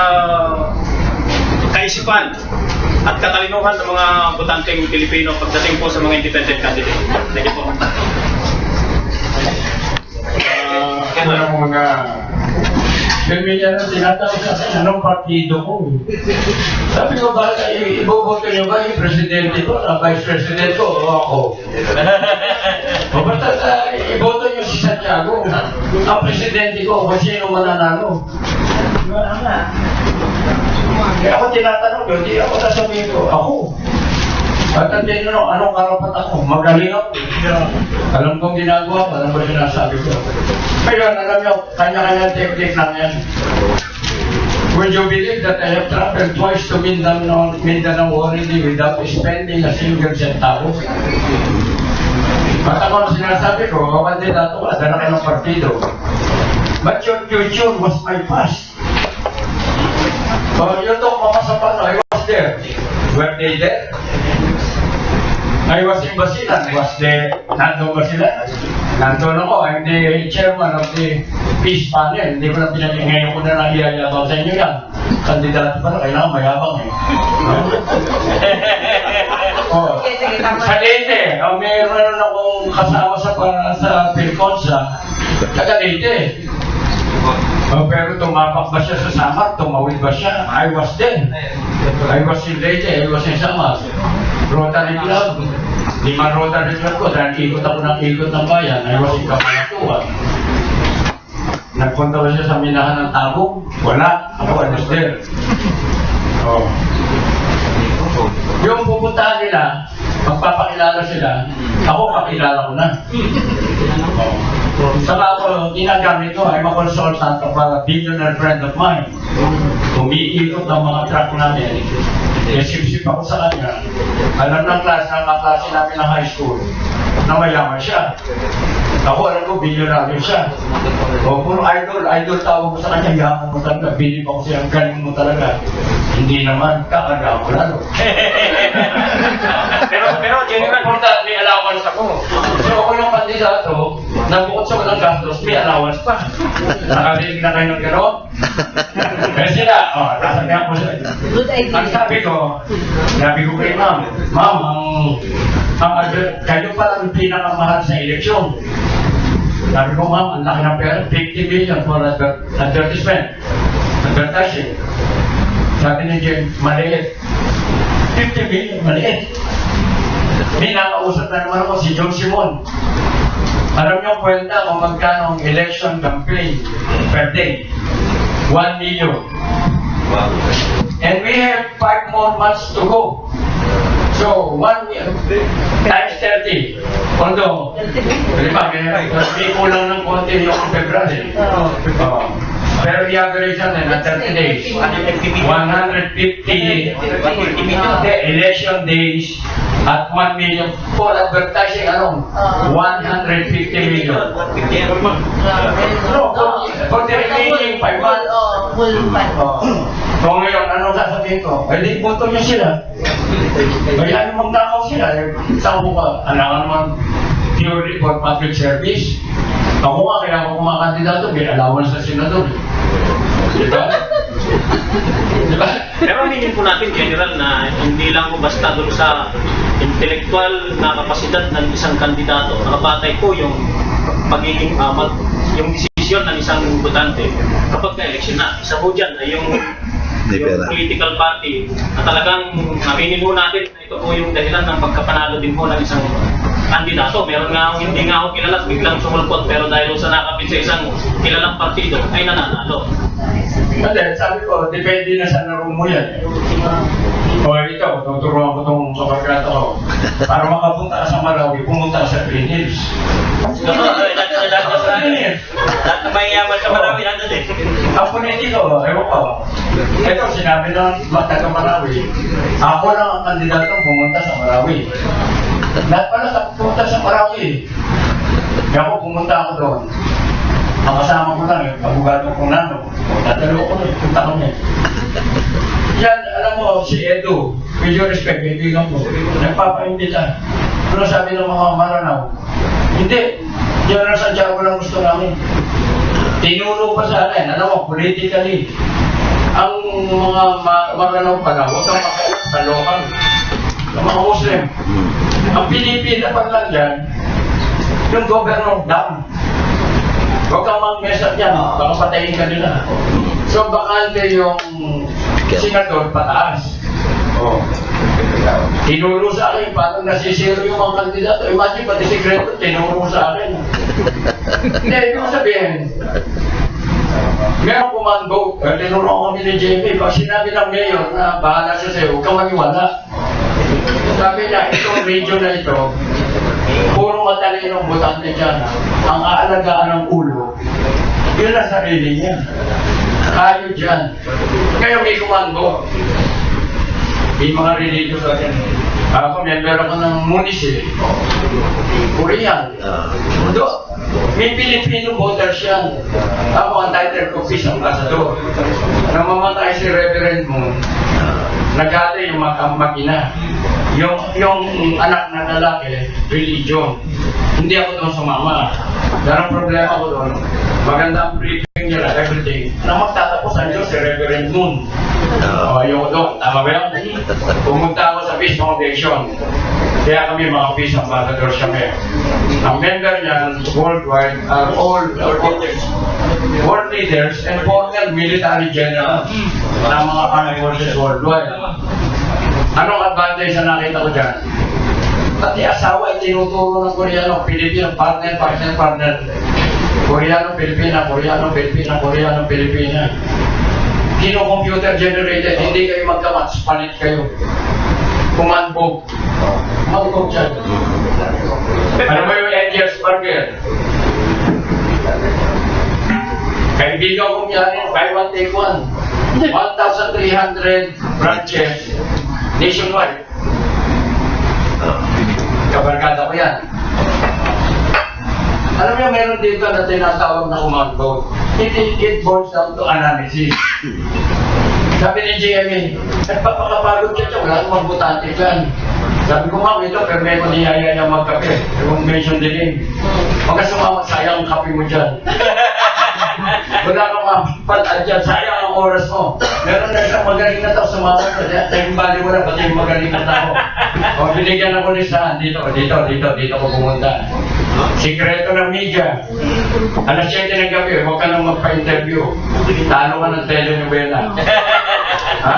kaisipan at katalinuhan ng mga botanteng Pilipino pagdating po sa mga independent candidate. Thank you po. Kami niya na tinatawag sa akin, anong partido ko? Sabi ko, baka iboboto niyo ba yung presidente ko, na vice president ko, o ako? O basta iboto niyo si Santiago, ang presidente ko, kung sino mananalo. Kaya ako tinatanong yun, di ako sasabihin ko, ako. At hindi anong karapat ako? Magaling ako. Alam kong ginagawa ko, alam ko sinasabi ko. Ngayon, alam niyo, kanya-kanya technique lang yan. Would you believe that I have traveled twice to Mindanao already without spending a single centavo? At ako sinasabi ko, kandidato ka, dala kayo ng partido. But your future was my past. So, yun itong mapasapano, I was there. Were they there? I was in Basilan. Was there? Nandun ba sila? Nandun ako. I'm the chairman of the peace panel. Hindi ko na pinagin. Ngayon ko na nangiyayabang sa inyo yan. Kandidato pa na, kailangan mayabang eh. Oh. Sa Leyte, mayroon akong kasama sa Pilconsa. Taga Leyte. Pero tumapak ba siya sa Samar? Tumawid ba siya? I was there. I was in Leyte. I was in Samar. Rotary Club. 5 Rotary Club ko. Dahil ikot ako ng ikot ng bayan. I was in Kamalatuan. Nagpunta ba siya sa minahan ng Tabong? Wala. Ako, I was there. Oh. Yung pupuntahan nila, magpapakilala sila, ako pakilala ko na. Oh. Saka ako, ginagamit ko, I'm a consultant of a billionaire friend of mine. Umiikot ang mga truck namin. Sip-sip ako sa kanya. Alam ng kaklase namin ng high school na mayaman siya. Ako, alam ko, billionaire siya. O, puro idol tawag ko sa kanya, yaman mo talaga, bilip ako siya, galing mo talaga. Hindi naman, kakagaan ko lalo. pero, general, may allowance ako. So, ako yung kandidato, nabukod sa walang gastos, may allowance pa. Nakarinig na kayo ng gano'n? Kaya sila, nasabihan ko sila. Ang sabi ko kay ma'am, kayo pa ang pinakamahal sa eleksyon. Sabi ko, ma'am, ang laki ng pera, 50 million for advertisement, advertising. Sabi ni Jim, maliit. 50 million, maliit. May nakausap na naman ako si John Simon. Alam niyo kwenta kung magkano ang election campaign per day? 1 million. And we have 5 more months to go. So, 1 year times 30. Although, may kulang ng konti yung February. Pero i-average natin na 30 days. 150 election days at 1 million for advertising alone. 150 million. No, for the remaining 5 months. So ngayon, anong sasabihin ko? Hindi boto niya sila. Kaya magtakaw sila. Saan ko ba? Alangan naman purely for public service. Ako nga, kaya ako kumakandidato, may allowance na senador. Diba? Diba? Pero aminin po natin, General, na hindi lang po basta doon sa intellectual na kapasidad ng isang kandidato. Nakabatay po yung magiging yung desisyon ng isang botante kapag ka-election na. Isa po dyan ay yung political party na talagang aminin po natin na ito po yung dahilan ng pagkapanalo din po ng isang kandidato. Meron nga hindi nga ako kilala, biglang sumulpot, pero dahil sa nakapit sa isang kilalang partido ay nananalo. Hindi, sabi ko, depende na sa naroon mo yan. O ito, tuturuan ko itong kabarkada ko. Para makapunta ka sa Marawi, pumunta sa Green Hills. Lahat na mayayaman sa Marawi, nandun eh. Ang politiko, ewan ko. Ito, sinabi ng taga Marawi, ako lang ang kandidatong pumunta sa Marawi. Lahat pala sa pumunta sa Marawi. Kaya ako pumunta ako doon. Ang kasama ko lang, yung abogado kong nano. Tatalo ko na, punta kami. Yan, alam mo, si Edo, with your respect, kaibigan mo, nagpapaimbita. Ano sabi ng mga Maranao? Hindi, General Santiago lang gusto namin. Tinulong pa sa akin, alam mo, politically, ang mga Maranao pala, huwag kang makailang sa local, ng mga Muslim. Ang Pilipina pa lang yan, yung governor down. Huwag kang mag-mess up yan, baka patayin ka nila. So, bakante yung senador pataas. Oh. Tinuro sa akin, parang nasisiro yung mga kandidato. Imagine, pati sekreto, tinuro sa akin. Hindi, ibig sabihin, meron kumando, tinuro kami ni JP, pag sinabi ng mayor na bahala siya sa'yo, huwag kang maniwala. Sabi niya, itong region na ito, puro matalinong butante dyan, ang aalagaan ng ulo, yun ang sarili niya. Kayo dyan. Ngayon may kumando. May mga religious na yan. Ako, member ako ng munisip. Korean. May Filipino voters yan. Ako ang title ko, Peace Ambassador. Nang mamatay si Reverend Moon, nagate yung makina. Yung anak na lalaki, religion. Hindi ako doon sumama. Dahil ang problema ko doon, maganda ang briefing nila, everything. Na magtatapos ang Diyos si Reverend Moon. Ayoko doon. Tama ba yan? Pumunta ako sa Peace Foundation. Kaya kami mga Peace Ambassadors kami. Ang member niyan, worldwide, are all world leaders and former military generals ng mga armed forces worldwide. Anong advantage na nakita ko dyan? Pati asawa ay tinuturo ng Koreano, Pilipino, partner. Koreano, Pilipina, Koreano, Pilipina, Koreano, Pilipina. Kino-computer generated, hindi kayo magka-match, palit kayo. Kumandbog. Magkog dyan. Ano ba yung Angels Burger? Kaibigan kong yan, buy one, take one. 1,300 branches nationwide. Kabarkada ko yan. Alam mo, meron dito na tinatawag na command vote. It boils down to analysis. Sabi ni GMA, nagpapakapagod ka siya, wala namang butante dyan. Sabi ko, ma'am, ito, perme ko niyaya niya magkape. Yung mention din eh. Huwag ka sumama, sayang ang kape mo dyan. Wala kang mapatal dyan, sayang ang oras mo. Meron na isang magaling na tao, sumama ko. Tayong bali mo na, pati yung magaling na tao. O, binigyan ako ni Saan, dito ko pumunta. Sikreto ng media. Alas 7 ng gabi, huwag ka nang magpa-interview. Talo ka ng telenovela. Ha?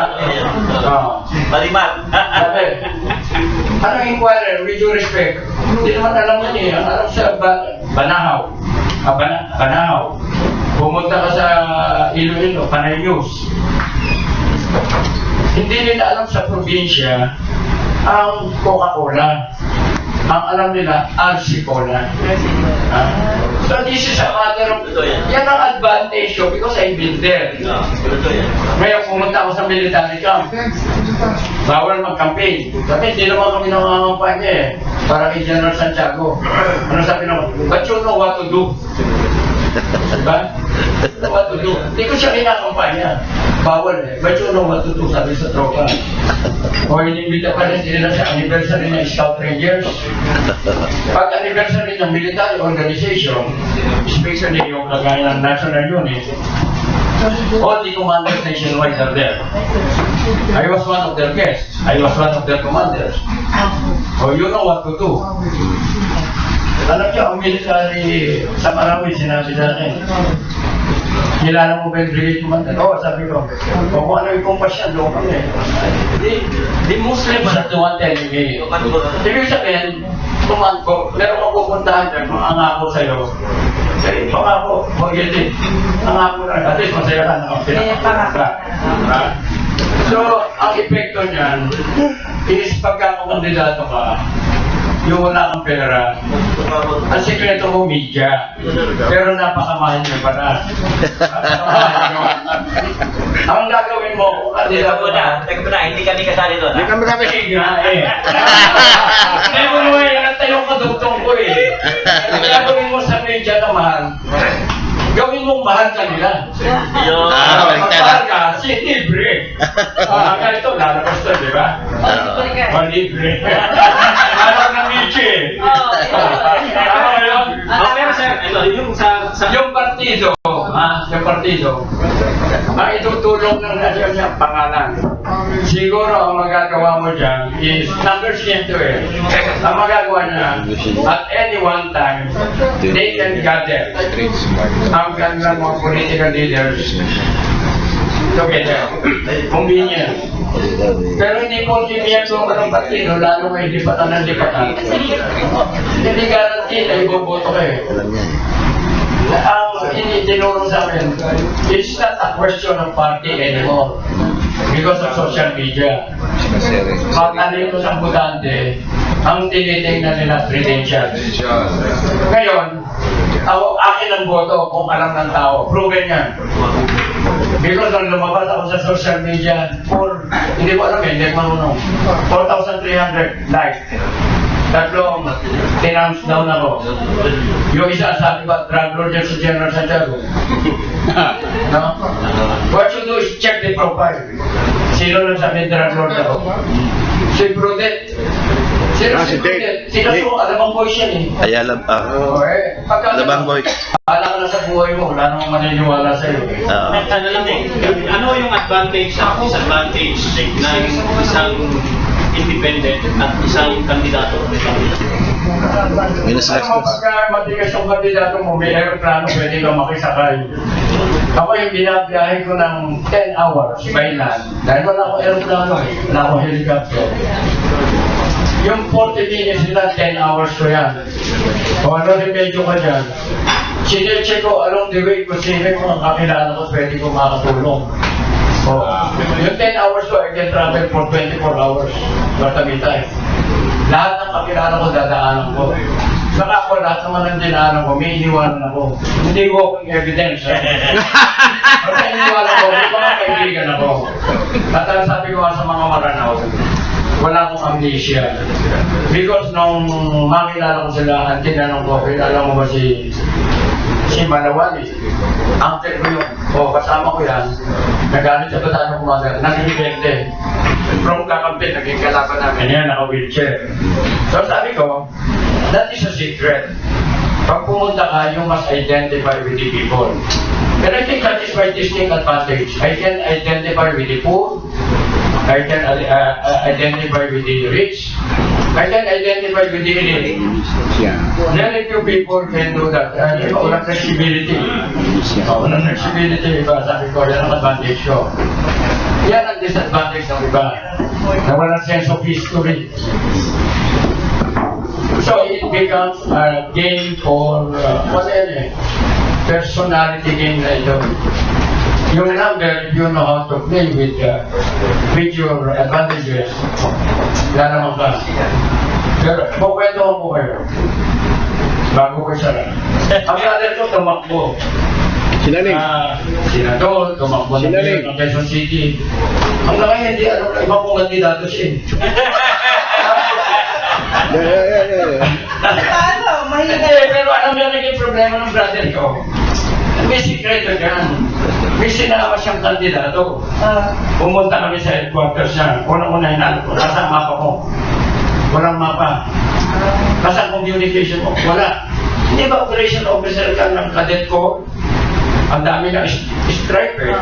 Balimat. Sabi, anong inquirer, with due respect? Hindi naman alam mo niya, alam sa Banahaw. Banahaw. Pumunta ka sa Iloilo, Panay News. Hindi nila alam sa probinsya ang Coca-Cola. Ang alam nila, RC Cola. So this is a matter of, yan ang advantage ko because I've been there. Ngayon pumunta ako sa military camp. Bawal mag-campaign. Sabi, hindi naman kami nangangampanya eh. Para kay General Santiago. Ano sabi naman? But you know what to do. Diba? What to do? Hindi ko siya kinakampanya. Bawal eh. But you know what to do, sabi sa tropa. O inimbita pa rin nila sa anniversary ng Scout Rangers. Pag anniversary ng military organization, especially yung kagaya ng National Unit, all the commanders nationwide are there. I was one of their guests. I was one of their commanders. So you know what to do. Alam niyo, ang military sa Marawi, sinabi sa akin, kilala mo ba yung brigade commander? Oo, sabi ko. O kung ano yung kumpasyan, doon kami. The Muslims are the one telling me. Ibig sabihin, command ko, meron ko pupuntahan dyan, mangangako sa'yo. Kasi pangako, huwag yun din. Mangako na, at least masaya ka na. Pinapangaka. So, ang epekto niyan is pagka kung kandidato ka, yung wala kang pera, ang sekreto mo media, pero napakamahal niya pala. Ang gagawin mo, kung kandidato na, Teka muna, hindi kami kasali doon. Hindi kami kami. Hindi mo naman yan ang tayong kadugtong ko eh. Ang gagawin mo sa media na mahal, gawin mong mahal kanila. Mahal ka, si libre. Ganito, lalabas to, di ba? Libre. Alam ng Michi. Tama ba yun? Pero sir, Yung partido, ang itutulong ng nasyon niya, pangalan. Siguro ang magagawa mo dyan is, numbers niya ito eh. Ang magagawa niya, at any one time, they can gather ang kanilang mga political leaders together. Convenient. Pero hindi convenient kung anong partido, lalo may lipatan ng lipatan. Hindi guarantee na iboboto kayo. Ang initinurong sa amin, it's not a question of party anymore because of social media. Pagkaling ko sa butante, ang tinitingnan nila credentials. Ngayon, akin ang boto kung alam ng tao. Proven yan. Because nung lumabas ako sa social media, hindi ko alam hindi marunong. 4,300 likes. Tatlong tinams down ako. Yung isa sabi ko, drug lord yan sa General Santiago. No? What you do is check the profile. Sino nagsabi drug lord ako? Si Brudet. Sino si Brudet? Sino alam ang voice yan eh. Ay, alam. Labang boy. Alam ka na sa buhay mo, wala namang maniniwala sa'yo. Ano lang eh, ano yung advantage at disadvantage ng isang independent at isang kandidato? Pagka matigas yung kandidato mo, may aeroplano, pwede kang makisakay. Ako yung binabiyahe ko ng 10 hours by land. Dahil wala akong aeroplano, wala akong helicopter. Yung 40 minutes nila, 10 hours ko yan. Kung ano remedyo ka dyan, sinecheck ko along the way kung sino yung mga kakilala ko, pwede ko makatulong. Yung 10 hours ko, I can travel for 24 hours. Bartabi time. Lahat ng kakilala ko, dadaanan ko. Saka ako, lahat naman ng dinaanan ko, may iniwanan ako. Hindi walking evidence. Basta iniwanan ko, may mga kaibigan ako. At ang sabi ko sa mga maranaw, wala akong amnesia. Because nung makilala ko sila, ang tinanong ko, kilala mo ba si Malawali? Uncle ko yun. Kasama ko yan. Nagalit sa Batano Kumaga. Nag-ibente. From kakampi, naging kalaban namin. Yan, naka-wheelchair. So sabi ko, that is a secret. Pag pumunta ka, you must identify with the people. And I think that is my distinct advantage. I can identify with the poor. I can identify with the rich. I can identify with the elite. Very few people can do that. Walang flexibility. Walang flexibility, iba. Sabi ko, yan ang advantage ko. Yan ang disadvantage ng iba. Na walang sense of history. So it becomes a game for personality game na ito. Yung number, you know how to play with your advantages. Wala naman ka. Pero, pukwento ko kayo. Bago ko siya. Ang other ko, tumakbo. Sinaling. Senador, tumakbo ng Quezon City. Ang laki hindi, iba kong kandidato siya. Pero alam mo naging problema ng brother ko. May sikreto dyan. May sinama siyang kandidato. Pumunta kami sa headquarters niya. Unang-una hinanap ko. Nasa mapa ko. Walang mapa. Nasa communication mo. Wala. Hindi ba operation officer ka ng cadet ko? Ang dami na striper.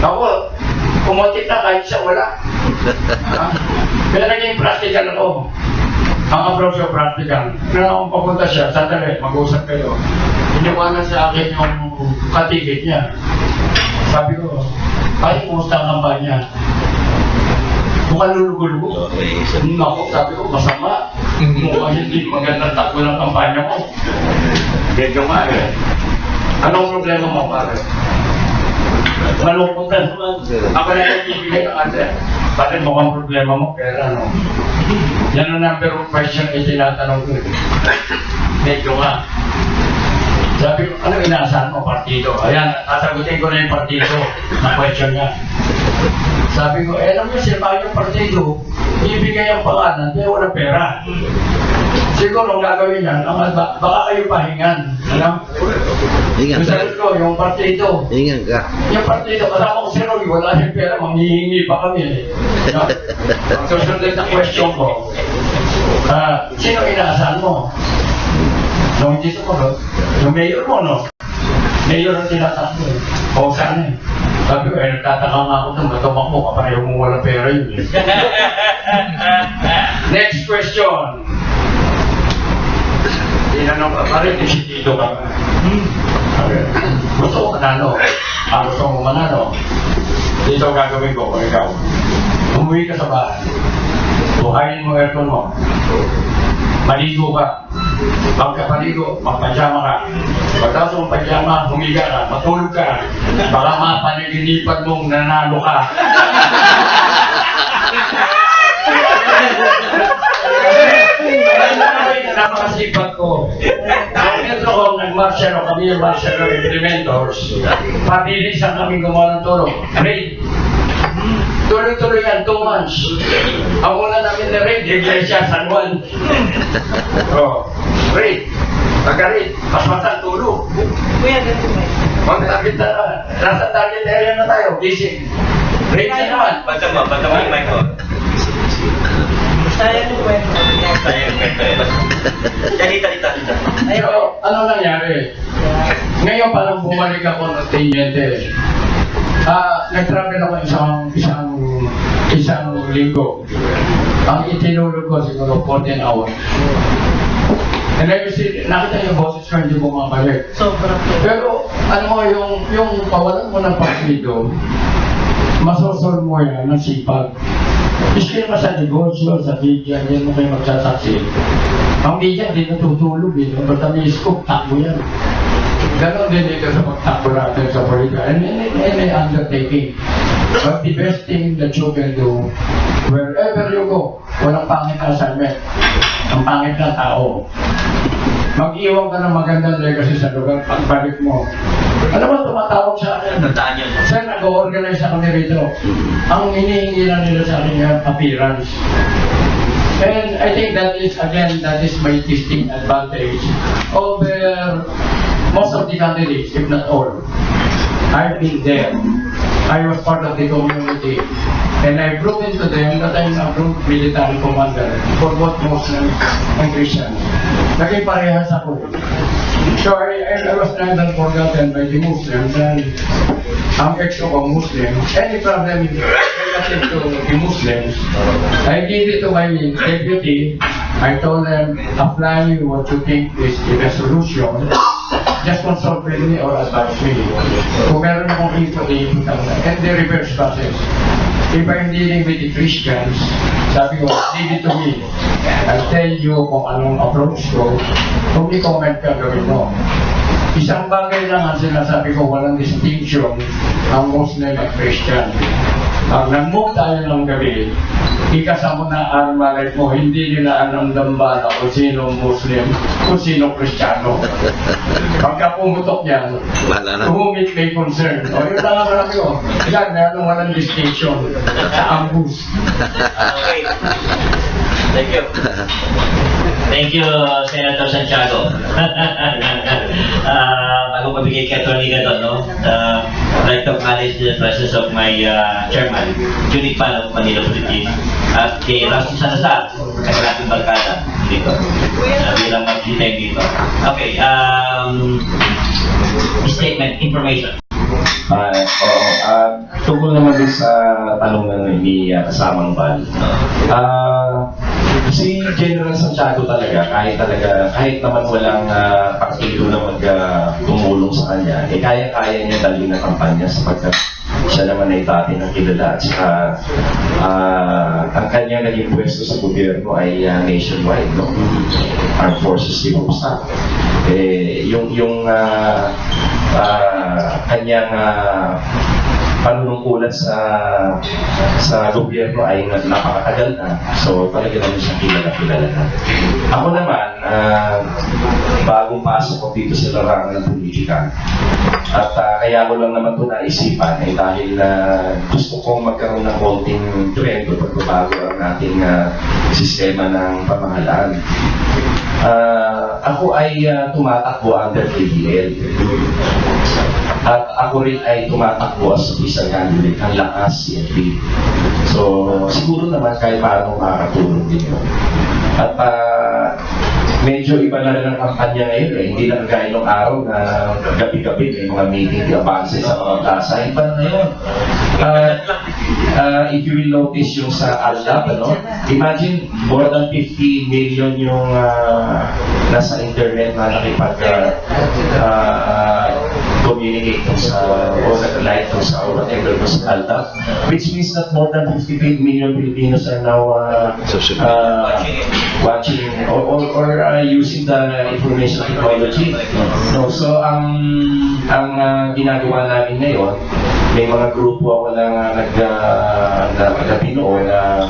Ako, pumuntik na kahit siya wala. Kaya naging practical ako. Ang approach ko practical. Kaya akong papunta siya, sandali, mag-usap kayo. Iniwanan sa akin yung katikit niya. Sabi ko, ay, kumusta ang kampanya? Mukhang lulugo-lugo. Ako, sabi ko, masama. Mukhang hindi magandang takbo ng kampanya ko. Medyo nga eh. Anong problema mo, pare? Malungkot na naman. Ako na yung ibigay ng ate. Bakit mukhang problema mo? Pera, no? Yan ang number of question ay tinatanong ko. Medyo nga. Sabi ko, ano inaasahan mo, partido? Ayan, sasagutin ko na yung partido na question niya. Sabi ko, alam niyo, sila yung partido, ibigay ang pangalan, kaya walang pera. Siguro, ang gagawin yan, baka kayo pahingan. Alam? Hingan ka. Sabi ko, yung partido. Hingan ka. Yung partido, kasama ko si Roy, wala yung pera, manghihingi pa kami. No? Susunod na question ko, sino inaasahan mo? Nung hindi sumunod, yung mayor mo, no? Mayor ang tinatakbo eh. O saan eh. Sabi ko, nagtataka nga ako nung matumang mo, kapareho mo walang pera yun eh. Next question. tinanong ka, pare, disitido ka ba? Okay. Gusto ko manalo. Gusto mo manalo. Dito gagawin ko kung ikaw. Umuwi ka sa bahay. Buhayin mo aircon mo. Maligo ka. Pagkapaligo, magpajama ka. Pagkatapos mong pajama, humiga ka, matulog ka. Baka mapanaginipan mong nanalo ka. Napakasipat ko. Kahit ako, nag-martial o kami yung martial law implementors, pabilisan kami gumawa ng tulong. Raid. Tuloy-tuloy yan, 2 months. Ang una namin na raid, Iglesia San Juan. Raid. Pagka-raid, mas tulog. Kuya, ganito ba? Mag-target na, nasa target area na tayo, gising. Raid na naman. Bata mo yung mic mo. Sayang yung kwento. Dito. Pero, ano nangyari? Ngayon parang bumalik ako ng tangente. Nag-travel ako isang linggo. Ang itinulog ko siguro 14 hours. And I see, nakita yung boses ko hindi bumabalik. Sobrang. Pero ano mo, yung pawalan mo ng partido, masosol mo yan ng sipag. Iski naman sa negosyo, sa media, yan mo kayo magsasaksi. Ang media, hindi natutulog eh. Basta may scoop, takbo yan. Ganon din dito sa pagtakbo natin sa politika. And any undertaking. But the best thing that you can do, wherever you go, walang pangit na assignment. Ang pangit na tao. Mag-iwan ka ng magandang legacy sa lugar, pagbalik mo. Ano ba tumatawag sa akin? Tandaan yun. Sir, nag-organize ako kami rito. Ang hinihingi lang nila sa akin yung appearance. And I think that is my distinct advantage over most of the candidates, if not all. I've been there. I was part of the community. And I've proven to them that I'm a group military commander for both Muslims and Christians. Naging parehas ako. So I was never forgotten by the Muslims, and ang ex ko Muslim. Any problem relative to the Muslims, I gave it to my deputy. I told them, apply what you think is the best solution. Just consult with me or advise me. Kung meron akong info, and the reverse process. If I'm dealing with the Christians, sabi ko, leave it to me. I'll tell you kung anong approach ko. Kung i-comment ka, gawin mo. Isang bagay lang ang sinasabi ko, walang distinction ang Muslim at Christian. Pag nag-move tayo ng gabi, ikasama na ang malay mo, hindi nila anong dambala kung sino Muslim, kung sino Kristiyano. Pagka pumutok yan, tumumit may concern. O yun lang ang marami ko. Yan, meron walang distinction sa ambush. Okay. Thank you. Thank you, Senator Santiago. Bago pabigay kay Atty. Gadon, no? I'd like to acknowledge the presence of my chairman, Junik Palo, Manila Philippines, at kay Rusty Salazar, kasi nating barkada dito. Bilang mag-detect dito. Okay, statement, information. Tungkol naman din sa tanong ng ni kasamang Bal. Si General Santiago talaga, kahit naman walang partido na tumulong sa kanya, kaya-kaya niya dali na kampanya sapagkat siya naman ay dati ng kilala at saka ang kanya naging pwesto sa gobyerno ay nationwide, no? Armed Forces Chief of Staff. Yung kanyang panunungkulan sa gobyerno ay napakatagal na. So talaga naman siyang kilala na. Ako naman, bagong pasok ko dito sa larangan ng politika. At kaya ko lang naman ito naisipan dahil gusto kong magkaroon ng konting trend o pagbabago ang ating sistema ng pamahalaan. Ako ay tumatakbo under PDL. At ako rin ay tumatakbo as isang candidate ng lakas CNP. So siguro naman kahit paano makakatulong din yun. At medyo iba na rin ang kampanya ngayon eh. Hindi na kagaya nung araw na gabi-gabi may mga meeting advances sa mga tasa. Iba na ngayon. If you will notice yung sa ALDAP, imagine more than 50 million yung nasa internet na communicate sa o nag-like sa whatever sa ALDAP, which means that more than 50 million Filipinos are now watching or using the information technology. No, so ang ginagawa namin ngayon, may mga grupo ako na nagbinuo na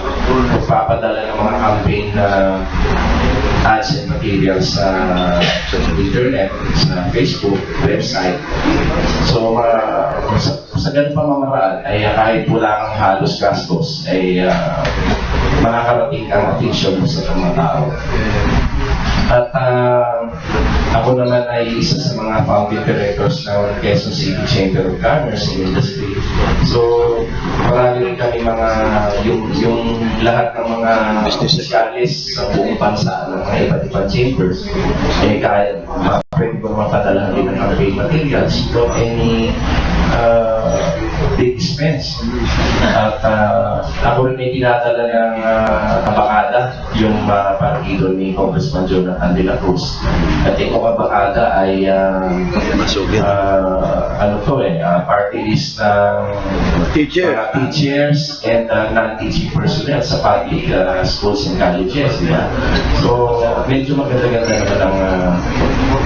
magpapadala ng mga campaign na ads and materials sa internet, sa Facebook, website. So, sa ganun pamamaraan ay kahit wala kang halos gastos ay makakarating ang attention mo sa mga tao. At ako naman ay isa sa mga founding directors ng Quezon City Chamber of Commerce and Industry. So, marami rin kami yung lahat ng mga opisyalis sa buong bansa ng mga iba't ibang chambers. Kaya pwede ko naman padala din ng campaign materials from any big expense. At ako rin ay tinadala ng kabakada, yung partido ni Congressman Jonathan De La Cruz. At itong kabakada ay party list ng teachers and non-teaching personnel sa public schools and colleges. Diba? So, medyo maganda-ganda naman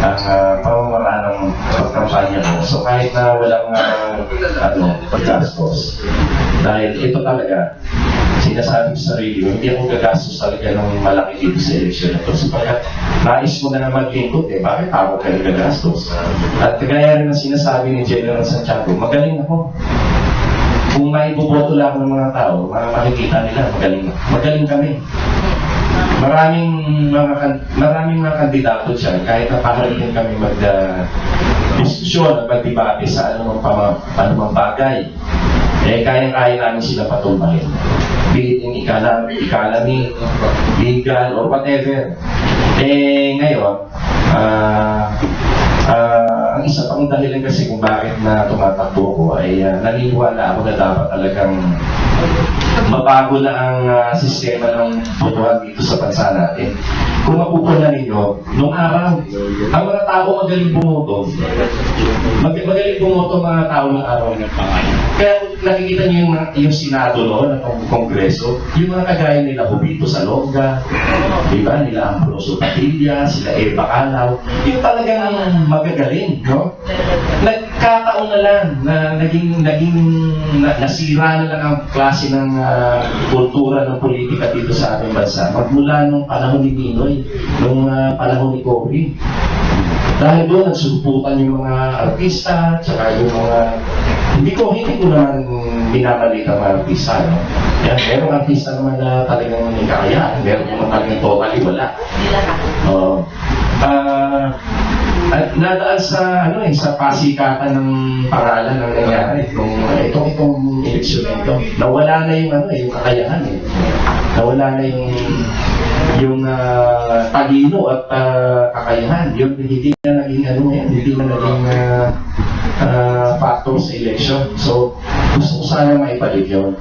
ang pamamaraan ng pagkampanya mo. So, kahit na walang paggastos. Dahil ito talaga, sinasabi sa sarili mo, hindi ako gagastos talaga ng malaki dito sa eleksyon na ito. Sapagkat nais mo na maglingkod bakit ako kayo gagastos? At kagaya rin ang sinasabi ni General Santiago, magaling ako. Kung may buboto lang ng mga tao, makikita nila, magaling kami. Maraming mga kandidato dyan, kahit na pahalitin kami diskusyon at magdebate sa anumang bagay, kaya-kaya namin sila patumbahin. Be it in economy, legal, or whatever. Ngayon, ang isa pang dahilan kasi kung bakit na tumatakbo ko ay naniniwala ako na dapat talagang mabago na ang sistema ng botohan dito sa bansa natin. Kung mapupunan ninyo, nung araw, ang mga tao magaling bumoto. Magaling bumoto mga tao ng araw ng pangalan. Kaya nakikita niyo yung Senado noon, ang Kongreso, yung mga kagaya nila Hubito Salonga, diba? Nila Ambrosio Padilla, sila Eva Calaw, yung talagang magagaling, no? Nagkataon na lang na nasira na lang ang klase ng kultura ng politika dito sa ating bansa. Magmula nung panahon ni Ninoy, nung panahon ni Cory. Dahil doon nagsumputan yung mga artista, tsaka yung mga hindi ko naman binabalik ang mga artista, no? Yan, merong artista naman na talagang may kakayaan, meron naman talagang totally wala. Nadaan sa pasikatan ng pangalan ng nangyari itong eleksyon nito. Nawala na yung kakayahan Nawala na yung talino at kakayahan. Yung hindi na naging factor sa election. So, gusto ko sana maibalik yun.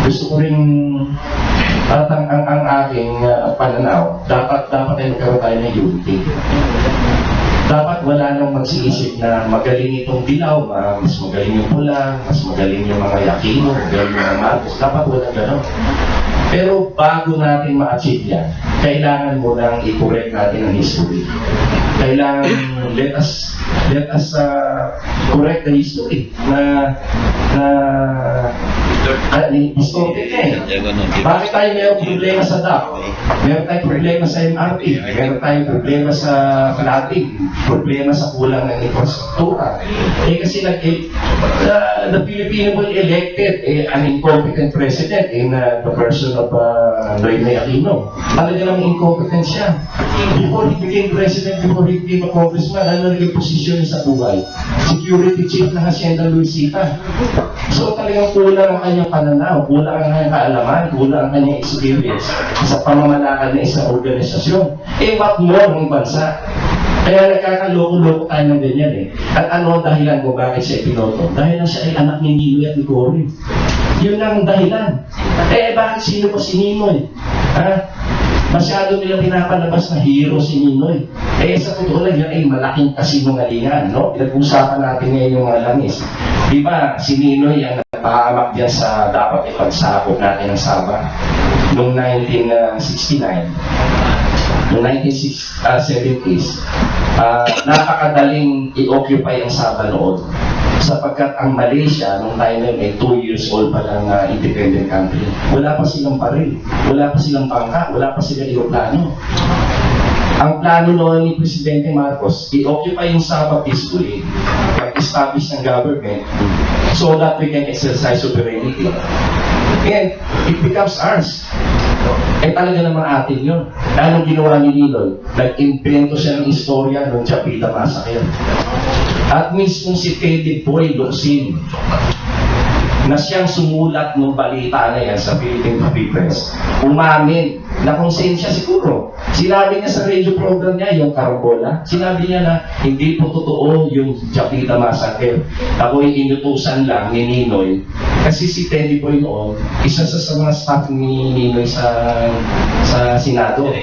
Gusto ko rin at ang aking pananaw, dapat ay magkaroon tayo ng unity. Dapat wala nang magsiisip na magaling itong dilaw, mas magaling yung pula, mas magaling yung mga Aquino, magaling yung mga Marcos. Dapat wala gano'n. Pero bago natin ma-achieve yan, kailangan mo nang i-correct natin ang history. Kailangan let us correct the history na historic Bakit tayo mayroong problema sa DAP? Meron tayong problema sa MRT, meron tayong problema sa Kalating, problema sa kulang ng infrastruktura. Kasi the Filipino will elected an incompetent president in the person of Noynoy Aquino. Talaga namang incompetent siya. Before he became president, before he became a congressman, ano naging posisyon niya sa buhay? Security chief ng Hacienda Luisita. So talagang kulang ang kanyang pananaw, kulang ang kanyang kaalaman, kulang ang kanyang experience sa pamamalakad ng isang organisasyon. What more ng bansa? Kaya nagkakaloko-loko tayo ng ganyan eh. At ano dahilan kung bakit siya pinoto? Dahil siya ay anak ni Ninoy at ni Cory. Yun lang ang dahilan. Bakit sino pa si Ninoy? Masyado nilang pinapalabas na hero si Ninoy. Sa totoo lang yun ay malaking kasinungalingan, no? Pinag-usapan natin ngayon yung mga langis. Diba, si Ninoy ang nagpahamak dyan sa dapat ipagsakop natin ng Sabah noong 1969. Noong 1970s, napakadaling i-occupy ang Sabah noon. Sapagkat ang Malaysia, nung time na ay 2 years old pa lang independent country. Wala pa silang baril, wala pa silang bangka, wala pa silang aeroplano. Ang plano noon ni Presidente Marcos, i-occupy yung Sabah peacefully, mag-establish ng government so that we can exercise sovereignty. And it becomes ours. Talaga naman atin yun. Anong ginawa ni Ninoy? Nag-invento siya ng istorya ng Chapita Massacre. At mismo si Teddy Boy Locsin, na siyang sumulat ng balita na yan sa Philippine Free Press, umamin na konsensya siguro. Sinabi niya sa radio program niya, yung Carambola, sinabi niya na hindi po totoo yung Chapita Massacre. Ako'y inutusan lang ni Ninoy. Kasi si Teddy Boy noon, isa sa mga staff ni Ninoy sa Senado.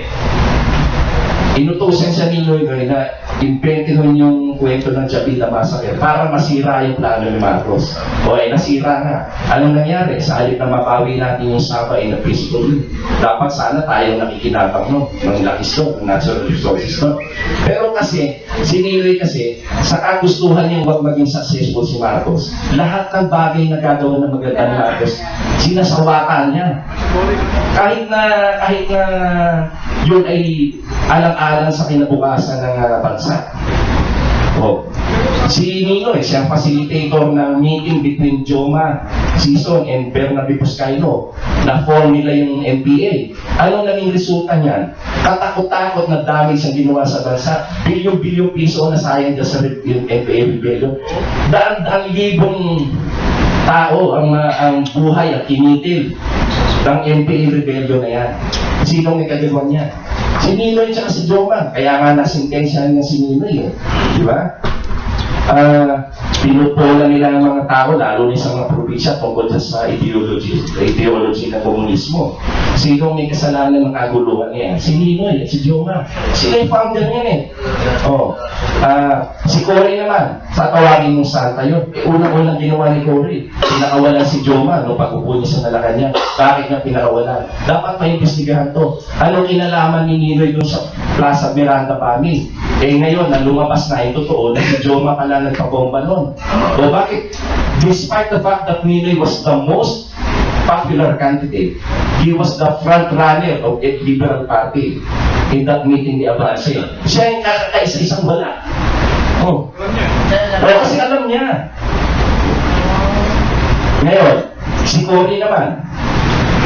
Inutusan siya ni Ninoy na impentihin yung kwento ng Chapita Massacre para masira yung plano ni Marcos. Nasira nga. Anong nangyari? Sa halip na mapawi natin yung Sabah in a peaceful way. Dapat sana tayong nakikinabang ng lakis ng natural resources no? Pero kasi, si Ninoy kasi, sa kagustuhan niyang huwag maging successful si Marcos, lahat ng bagay na gagawin ng maganda ni Marcos, sinasawakan niya. Kahit na yun ay alang-alang sa kinabukasan ng bansa. Si Ninoy, siya facilitator ng meeting between Joma Sison and Bernabe Buscaino. Na-form nila yung NPA. Anong naging resulta niyan? Katakot-takot na damage ang ginawa sa bansa. Bilyon-bilyong piso na sayang dyan sa NPA rebellion. Daan-daang libong tao ang buhay at kinitil ng NPA rebellion na yan. Sinong ikagawa niya? Si Ninoy at si Joma. Kaya nga nasintensyahan na si Ninoy. Di ba? Pinupola nila ng mga tao, lalo na sa mga probinsya tungkol sa ideology ng komunismo. Sinong may kasalanan ng kaguluhan niya? Si Ninoy at si Joma. Sila yung founder niyan eh. Si Cory naman, tatawagin mong santa yun. Unang-unang ginawa ni Cory, pinakawalan si Joma nung pag-upo niya sa Malacanang. Bakit niya pinakawalan? Dapat maimbestigahan to. Anong kinalaman ni Ninoy dun sa Plaza Miranda Pami? Ngayon, na lumabas na yung totoo na si Joma pala nagpabomba nun. Bakit? Despite the fact that Ninoy was the most popular candidate, he was the front runner of a liberal party in that meeting ni Abase. Siya yung kakakaisa-isang wala. Kasi alam niya. Ngayon, si Cory naman,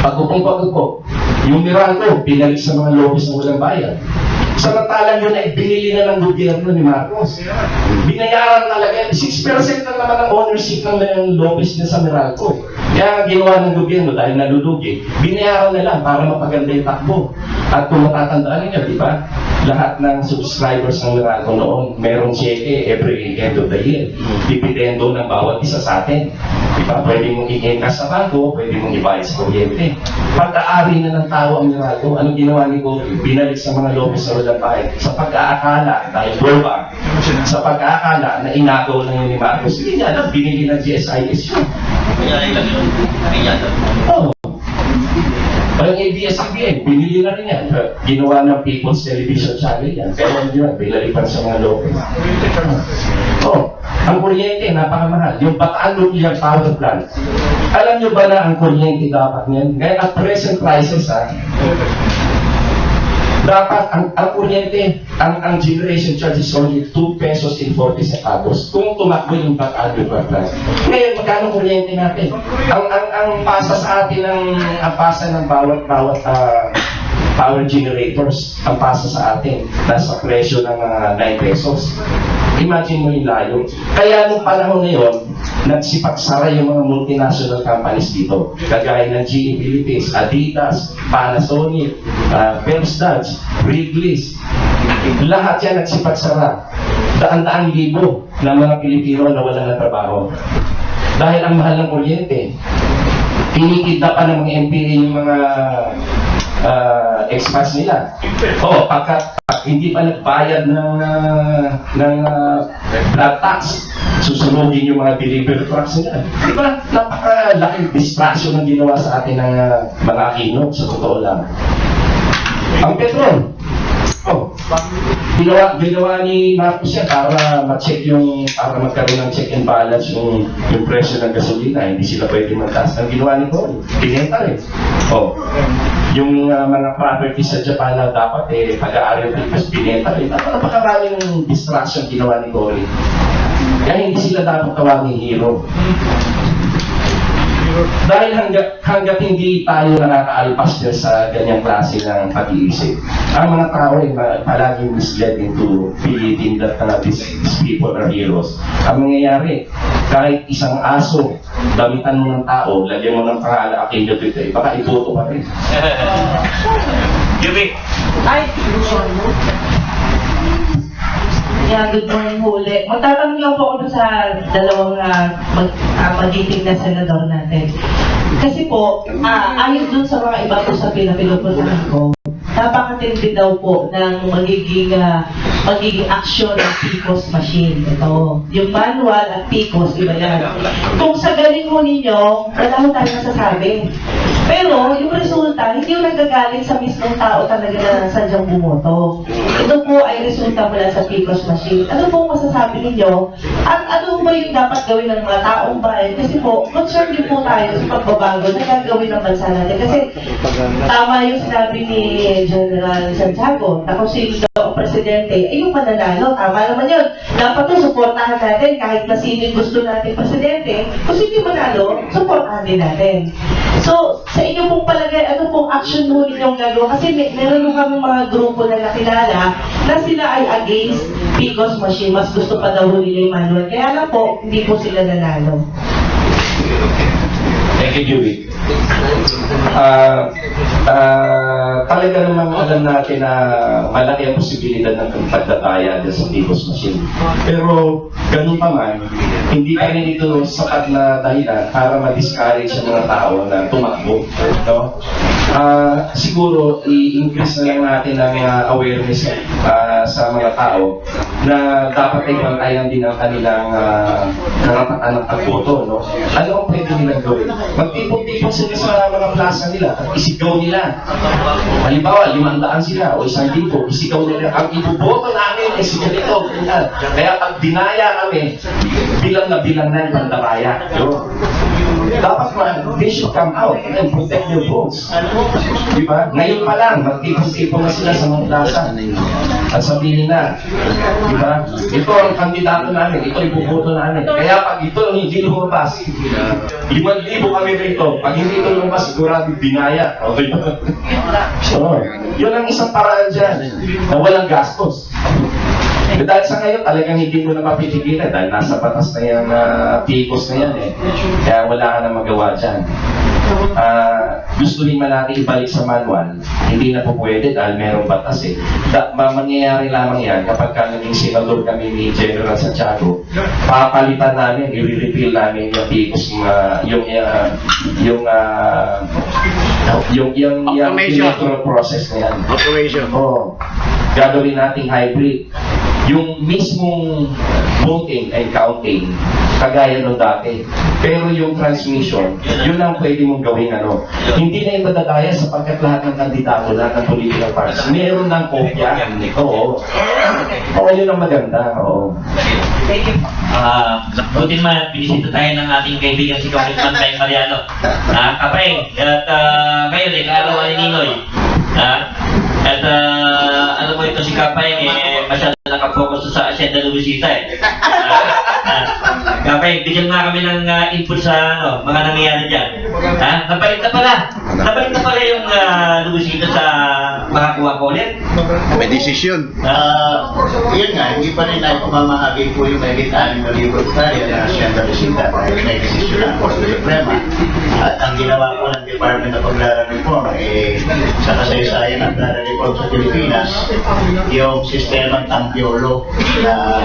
pag-upong, yung Miranda, pinalik sa mga lobbies ng walang bayan. Samantalang yun ay binili na ng gobyerno ni Marcos. Binayaran talaga. 6% lang naman ang ownership ng lobbies niya sa Meralco. Kaya ginawa ng gobyerno dahil nalulugi, binayaran nila para mapaganda yung takbo. At kung matatandaan niyo, di ba? Lahat ng subscribers ng Meralco noon, merong cheque every end of the year. Dipidendo ng bawat isa sa atin. Di ba? Pwede mong i-encash sa bangko, pwede mong ibayad sa kuryente. Pagka-ari na ng tao ang Meralco, anong ginawa ni Cory? Binalik sa mga lobbies sa walang bayan. Sa pag-aakala, dahil blowback, sa pag-aakala na inagaw lang yun ni Marcos, hindi niya alam, binili ng GSIS yun. Parang ABS-CBN, binili na rin yan. Ginawa ng People's Television Channel yan. Pero hindi yan, binalipan sa mga lobbies. Ang kuryente, napakamahal. Yung Bataan Nuclear Power Plant. Alam nyo ba na ang kuryente dapat niyan? Ngayon, at present prices, Dapat ang kuryente, ang generation charge is only 2 pesos and 40 centavos. Kung tumakbo yung back-added plant. Ngayon, magkano kuryente natin? Ang pasa sa atin ang pasa ng bawat power generators, ang pasa sa atin, nasa presyo ng 9 pesos. Imagine mo yung layo. Kaya nung panahon na yun, nagsipagsara yung mga multinational companies dito. Kagaya ng GE Philippines, Adidas, Panasonic, Phelps Dodge, Wrigley's. Lahat yan nagsipagsara. Daan-daan libo ng mga Pilipino na wala na trabaho. Dahil ang mahal ng kuryente, tinikita pa ng mga MPA yung mga expats nila. Pagka hindi pa nagbayad ng blood tax, susunugin yung mga delivery trucks nila. Di ba? Napakalaking distraction ang ginawa sa atin ng mga Aquino, sa totoo lang. Ang petrol, ginawa ni Marcos yan para para magkaroon ng check and balance yung presyo ng gasolina. Hindi sila pwede magtaas. Ang ginawa ni Cory, pinenta rin. Yung mga properties sa Japan na dapat pag-aari ng Pilipinas, pinenta rin. Napakaraming distraction ginawa ni Cory. Kaya hindi sila dapat tawagin hero. Dahil hanggat hindi tayo nakakaalpas sa ganyang klase ng pag-iisip, ang mga tao ay palaging misled into believing that these people are heroes. Ang mangyayari, kahit isang aso, damitan mo ng tao, lagyan mo ng pangalan Aquino dito, baka iboto pa rin. Yubi. Ay, good morning huli. Magtatanong lang po ako sa dalawang magiting na senador natin. Kasi po, ayon dun sa mga iba po sa pinupuntahan ko, napakatindi daw po ng magiging aksyon ng PCOS machine. Ito, yung manual at PCOS, iba yan. Kung sa galing mo ninyo, wala ko tayo nasasabi. Pero yung resulta, hindi yung nagagaling sa mismong tao talaga na sadyang bumoto. Ito po ay resulta mula sa PCOS machine. Ano po masasabi ninyo? At ano ba yung dapat gawin ng mga taong bayan? Kasi po, concern din po tayo sa pagbabago na gagawin ng bansa natin. Kasi tama yung sinabi ni General Santiago na kung sino daw ang presidente, ay yung mananalo. Tama naman yun. Dapat ito, supportahan natin kahit na sino yung gusto natin presidente. Kung sino yung manalo, supportahan din natin. So, sa inyo pong palagay, ano pong action mo ninyong gagawa? Kasi meron yung kami mga grupo na nakilala na sila ay against PCOS machine. Mas gusto pa daw nila yung manual. Kaya lang po, hindi po sila nanalo. Thank you, Julie. Talaga namang alam natin na malaki ang posibilidad ng pagdataya sa PCOS machine. Pero ganun pa man, hindi pa rin ito sapat na dahilan para ma-discourage ang mga tao na tumakbo. No? Siguro, i-increase na lang natin ang awareness sa mga tao na dapat ay bantayan din ang kanilang karapatan ng pagboto. No? Ano ang pwede nilang gawin? Magtipon-tipon sila sa mga plaza nila at isigaw nila. Halimbawa, 500 sila o 1,000, isigaw nila. Ang ibuboto namin ay si ganito. Kaya pag dinaya kami, bilang na yung pandaraya. Dapat they should come out and protect their votes. Diba? Ngayon pa lang, magtipon-tipon na sila sa mga plaza. At sabihin na, diba? Ito ang kandidato namin, ito ibuboto namin. Kaya pag ito hindi lumabas, 5,000 kami rito. Pag hindi ito lumabas, sigurado binaya. Okay ba? So, yun ang isang paraan dyan na walang gastos. Dahil sa ngayon, talagang hindi mo na mapipigilan dahil nasa batas na yan, PCOS na yan eh. Kaya wala ka na magawa dyan. Gusto rin man natin ibalik sa manual, hindi na po pwede dahil merong batas eh. Mangyayari lamang yan kapag naging senador kami ni General Santiago, papalitan namin, i-repeal namin yung PCOS, yung electoral process na yan. Automation. Gagawin nating hybrid. Yung mismong voting and counting, kagaya nung dati. Pero yung transmission, yun lang pwede mong gawin Hindi na yung madadaya sapagkat lahat ng kandidato, lahat ng political parties, meron ng kopya. Oo, yun ang maganda. Oo. Thank you. Buti naman, binisita tayo ng ating kaibigan si Congressman Tay Mariano. Kapay, at ngayon, kaarawan ni Ninoy. At alam mo ito si Kapay, masyado nakapokus sa Hacienda Luisita eh. Kapay, bigyan nga kami ng input sa mga nangyayari dyan. Napalit na pala yung Luisita sa makakuha ko ulit. May desisyon. Yun nga, hindi pa rin ay pumamahagi po yung mahigit 6 na libro hektarya na Hacienda Luisita dahil may desisyon ng Korte Suprema. At ang ginawa po ng Department of Agrarian Reform sa kasaysayan ng Agrarian Reform sa Pilipinas, yung sistemang Tampiolo na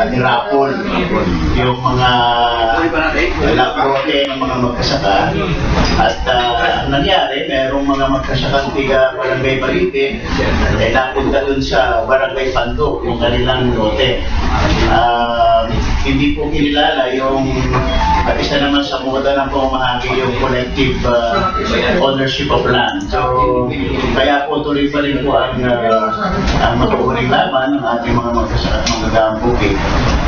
nirapol yung mga laprote ng mga magkasaka. At nangyari, merong mga magkasakang tiga Barangay Balite napunta dun sa Barangay Pando, yung kanilang lote. Hindi po kinilala yung isa naman sa moda ng pamahagi yung collective ownership of land. So, kaya po tuloy pa rin po ang matuuring laban ng ating mga magkasaka at mga bukid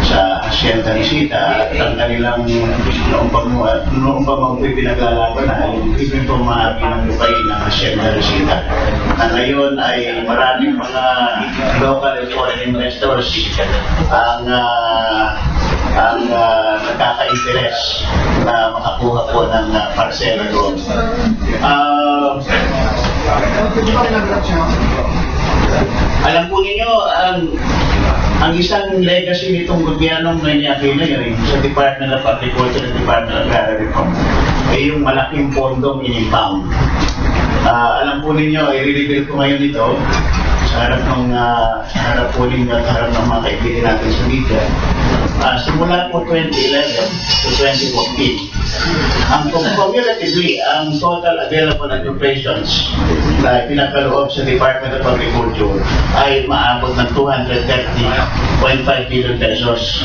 sa Hacienda Luisita at ang kanilang noong pa pinaglalaban na yung ibig pamahagi ng lupain ng Hacienda Luisita. Na ngayon ay maraming mga local and foreign investors ang nagkaka-interes na makakuha po ng parsela doon. Alam po ninyo, ang isang legacy nitong gobyernong Noynoy Aquino sa Department of Agriculture at Department of Agrarian Reform ay yung malaking pondong in-impound. Alam po ninyo, i-reveal ko ngayon ito sa harap ng mga kaibigan natin sa media. Simula po 2011 to 2014, cumulatively, ang total available appropriations na pinapaloob sa Department of Agriculture ay maabot ng 230.5 billion pesos.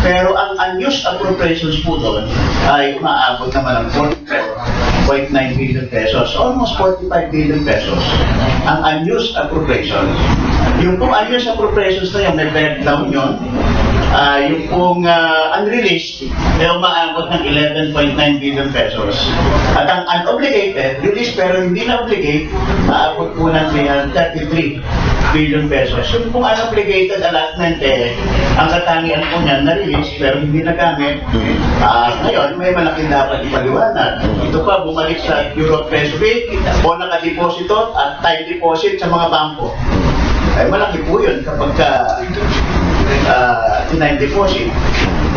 Pero ang unused appropriations po doon ay maabot naman ng 44.9 billion pesos, almost 45 billion pesos. Ang unused appropriations. Yung pong unused appropriations na yun, may breakdown yun. Yung pong unreleased ay umaabot ng 11.9 billion pesos. At ang unobligated, released pero hindi na-obligate, maabot po ng 333 billion pesos. Yung pong unobligated allotment ang katangian po niyan na-release pero hindi nagamit. Ngayon, may malaking dapat ipaliwanag. Ito pa, bumalik sa Bureau of Treasury o nakadeposito at time deposit sa mga bangko. Ay malaki po yun kapag time deposit.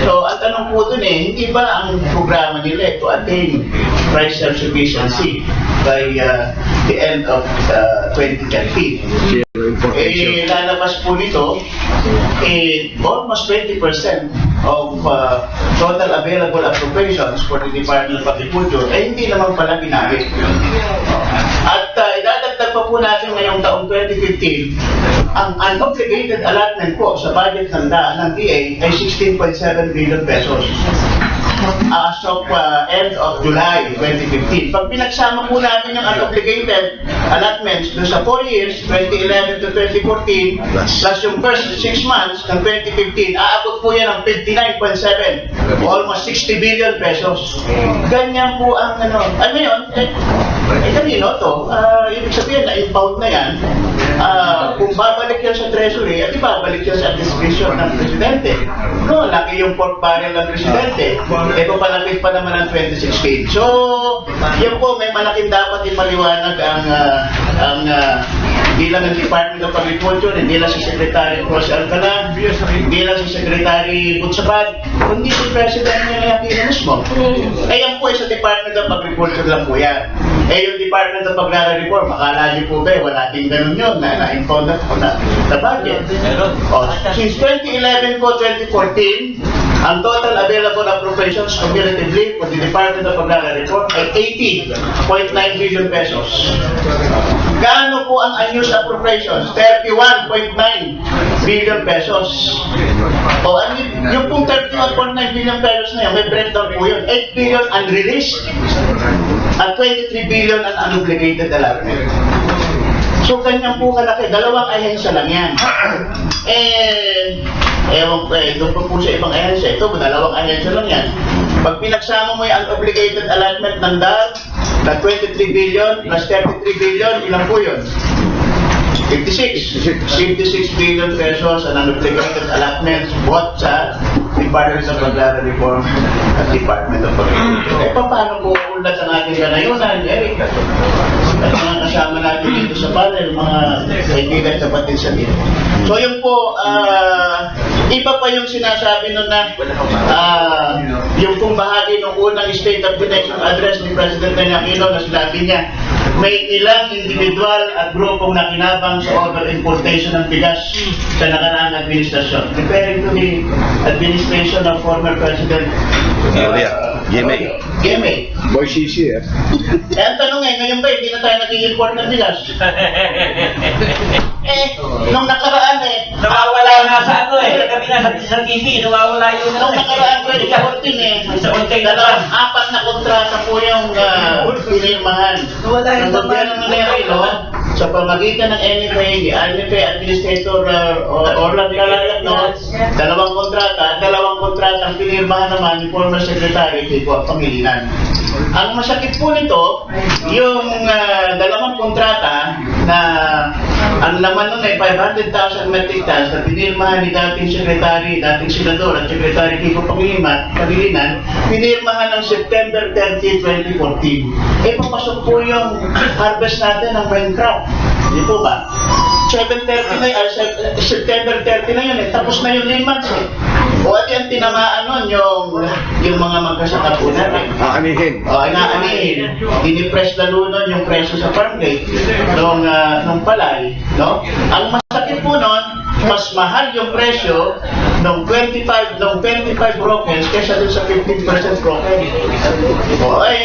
So, ang tanong po dun hindi ba ang programa nila to attain price self-sufficiency by the end of 2030? Lalabas po nito, almost 20% of total available appropriations for the Department of Agriculture hindi naman pala ginamit. At idadagdag pa po natin ngayong taong 2015, ang unobligated allotment po sa budget ng DA ay 16.7 billion pesos. As of end of July 2015. Pag pinagsama po natin yung unobligated allotments doon sa 4 years, 2011 to 2014, plus yung first 6 months ng 2015, aabot po yan ng 59.7, almost 60 billion pesos. Ganyan po ang ngayon, kanino to? Ibig sabihin na impound na yan. Kung babalik yan sa Treasury, at babalik yan sa administration ng Presidente. No, laki yung pork barrel ng Presidente. Ito palapit pa naman ang 2016. So, yan po, may malaking dapat ipaliwanag ang hindi lang ang Department of Agriculture, hindi lang si Secretary Ross Alcala, hindi lang si Secretary Butsabat, kundi si President Noynoy Aquino mismo. Yan po sa Department of Agriculture lang po yan. Yung Department of Agrarian Reform, akala niyo po ba, wala din ganun yun, na-impound na budget. Since 2011 po, 2014, ang total available appropriations cumulatively for the Department of Agrarian Reform ay 80.9 billion pesos. Gaano po ang unused appropriations? 31.9 billion pesos. Yung pong 31.9 billion pesos na yun, may breakdown po yun. 8 billion unreleased at 23 billion ang unobligated allotment. So, ganyan po kalaki. Dalawang ahensya lang yan. Ewan ko doon pa po sa ibang ahensya. Ito, dalawang ahensya lang yan. Pag pinagsama mo yung unobligated allotment ng DAG, na 23 billion plus 33 billion, ilan po yun? 56 billion pesos ang unapplicated allotments both sa Department of Agrarian Reform at Department of Agriculture. Eh, paano po ulat ang ating ganayunan, Eric? At mga kasama natin dito sa panel, mga kaibigan kapatid sa dito. So yun po, iba pa yung sinasabi nun na yung kung bahagi ng unang State of the Nation address ni President Aquino na sinabi niya, may ilang individual at grupong nakinabang sa over-importation ng bigas sa nakaraang administrasyon. Referring to the administration of former President Gemay. Boy Sisi eh. Eh, ang tanong ngayon ba, hindi na tayo nag-i-import ng bigas? Nung nakaraan Nawawala na sa ano eh. Kami nasa TV, nawawala yung nung nakaraan 2014 Sa konting apat na kontrata po yung pinirmahan ng gobyerno ng Merino sa pamagitan ng NFA Administrator Orlan Calayas, dalawang kontrata ang pinirmahan naman ni former Secretary Kiko Pangilinan. Ang masakit po nito, yung dalawang kontrata na ang laman nun ay 500,000 metric tons na pinirmahan ni dating Senador at Secretary Kiko Pangilinan, pinirmahan ng September 30, 2014. Eh, papasok po yung harvest natin ng wine crop. Hindi po ba? September 30 na yun eh. Tapos na yung 9 months eh. O at yan tinamaan nun yung mga magkasaka po natin. Aanihin. Inaanihin. Dinipress lalo nun yung presyo sa farm gate nung palay. No? Ang masakit po nun, mas mahal yung presyo ng 25 brokers kaysa dun sa 15% broker. O ay,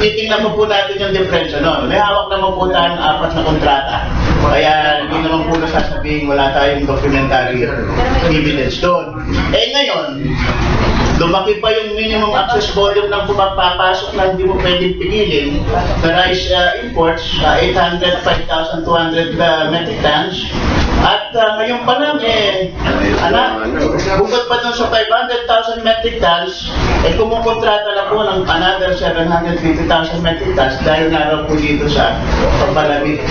titingnan mo po natin yung difference. No? May hawak naman po tayong 4 na kontrata. Kaya hindi naman po nasasabihin wala tayong documentary evidence doon. Eh ngayon, lumaki pa yung minimum access volume ng pumapapasok na hindi mo pwedeng pigilin na rice imports, 5,200 metric tons. At ngayon pa lang, bukod pa dun sa 500,000 metric tons, kumukontrata na po ng another 750,000 metric tons dahil naroon po dito sa papalapit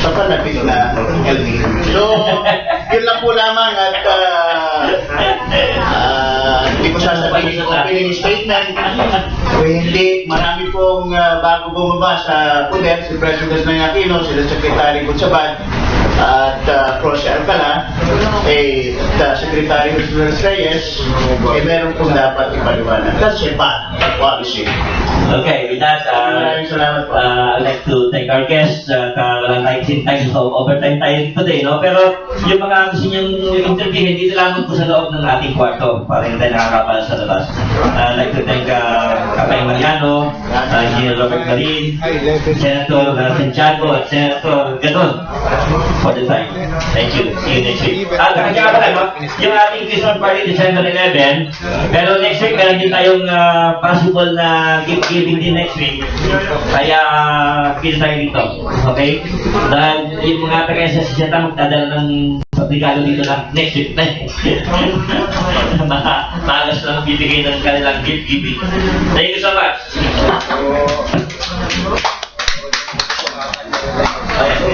na LD. So, yun lang po lamang at hindi ko sasabihin yung opening statement. Kung hindi, marami pong bago bumaba sa poder, si President Aquino, sila Secretary Kutsabad, at Prof. Alcala, at Secretary Reyes, meron pong dapat ipaliwanag. That's a bad policy. Okay, with that, I'd like to thank our guests. Walang time so overtime tayo today, no? Pero yung mga gusto niyong interviewin, dito lamang po sa loob ng ating kwarto para hindi tayo nakakapala sa labas. I'd like to thank Kapay Mariano, Engineer Robert Marin, Senator Santiago, at Senator Gadon for the time. Thank you. See you next week. Kaya pala, no? Yung ating Christmas party December 11, pero next week meron din tayong possible na gift-giving din next week. Kaya kita tayo dito. Okay? Dahil yung mga taga-SSC magdadala ng regalo dito na next week. Maagas lang bibigay ng kanilang gift-giving. Thank you so much.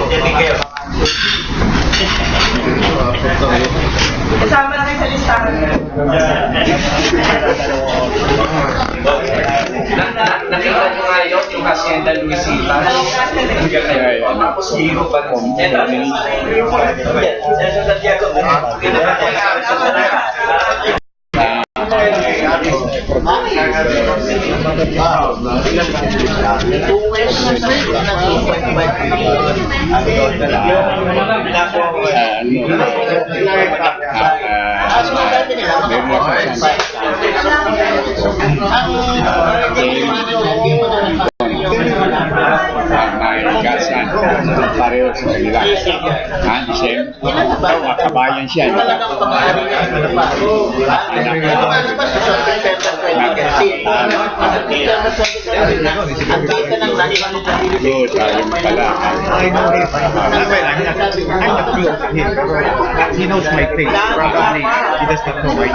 Take care. Kasama na kayo sa listahan. Nakita nyo nga yun, yung Hacienda Luisita. Tapos hero pa rin. Pareho sa kanila. Same. Kabayan siya. Good, ayun pala. I'm not close to him. He knows my face. Probably he does not know my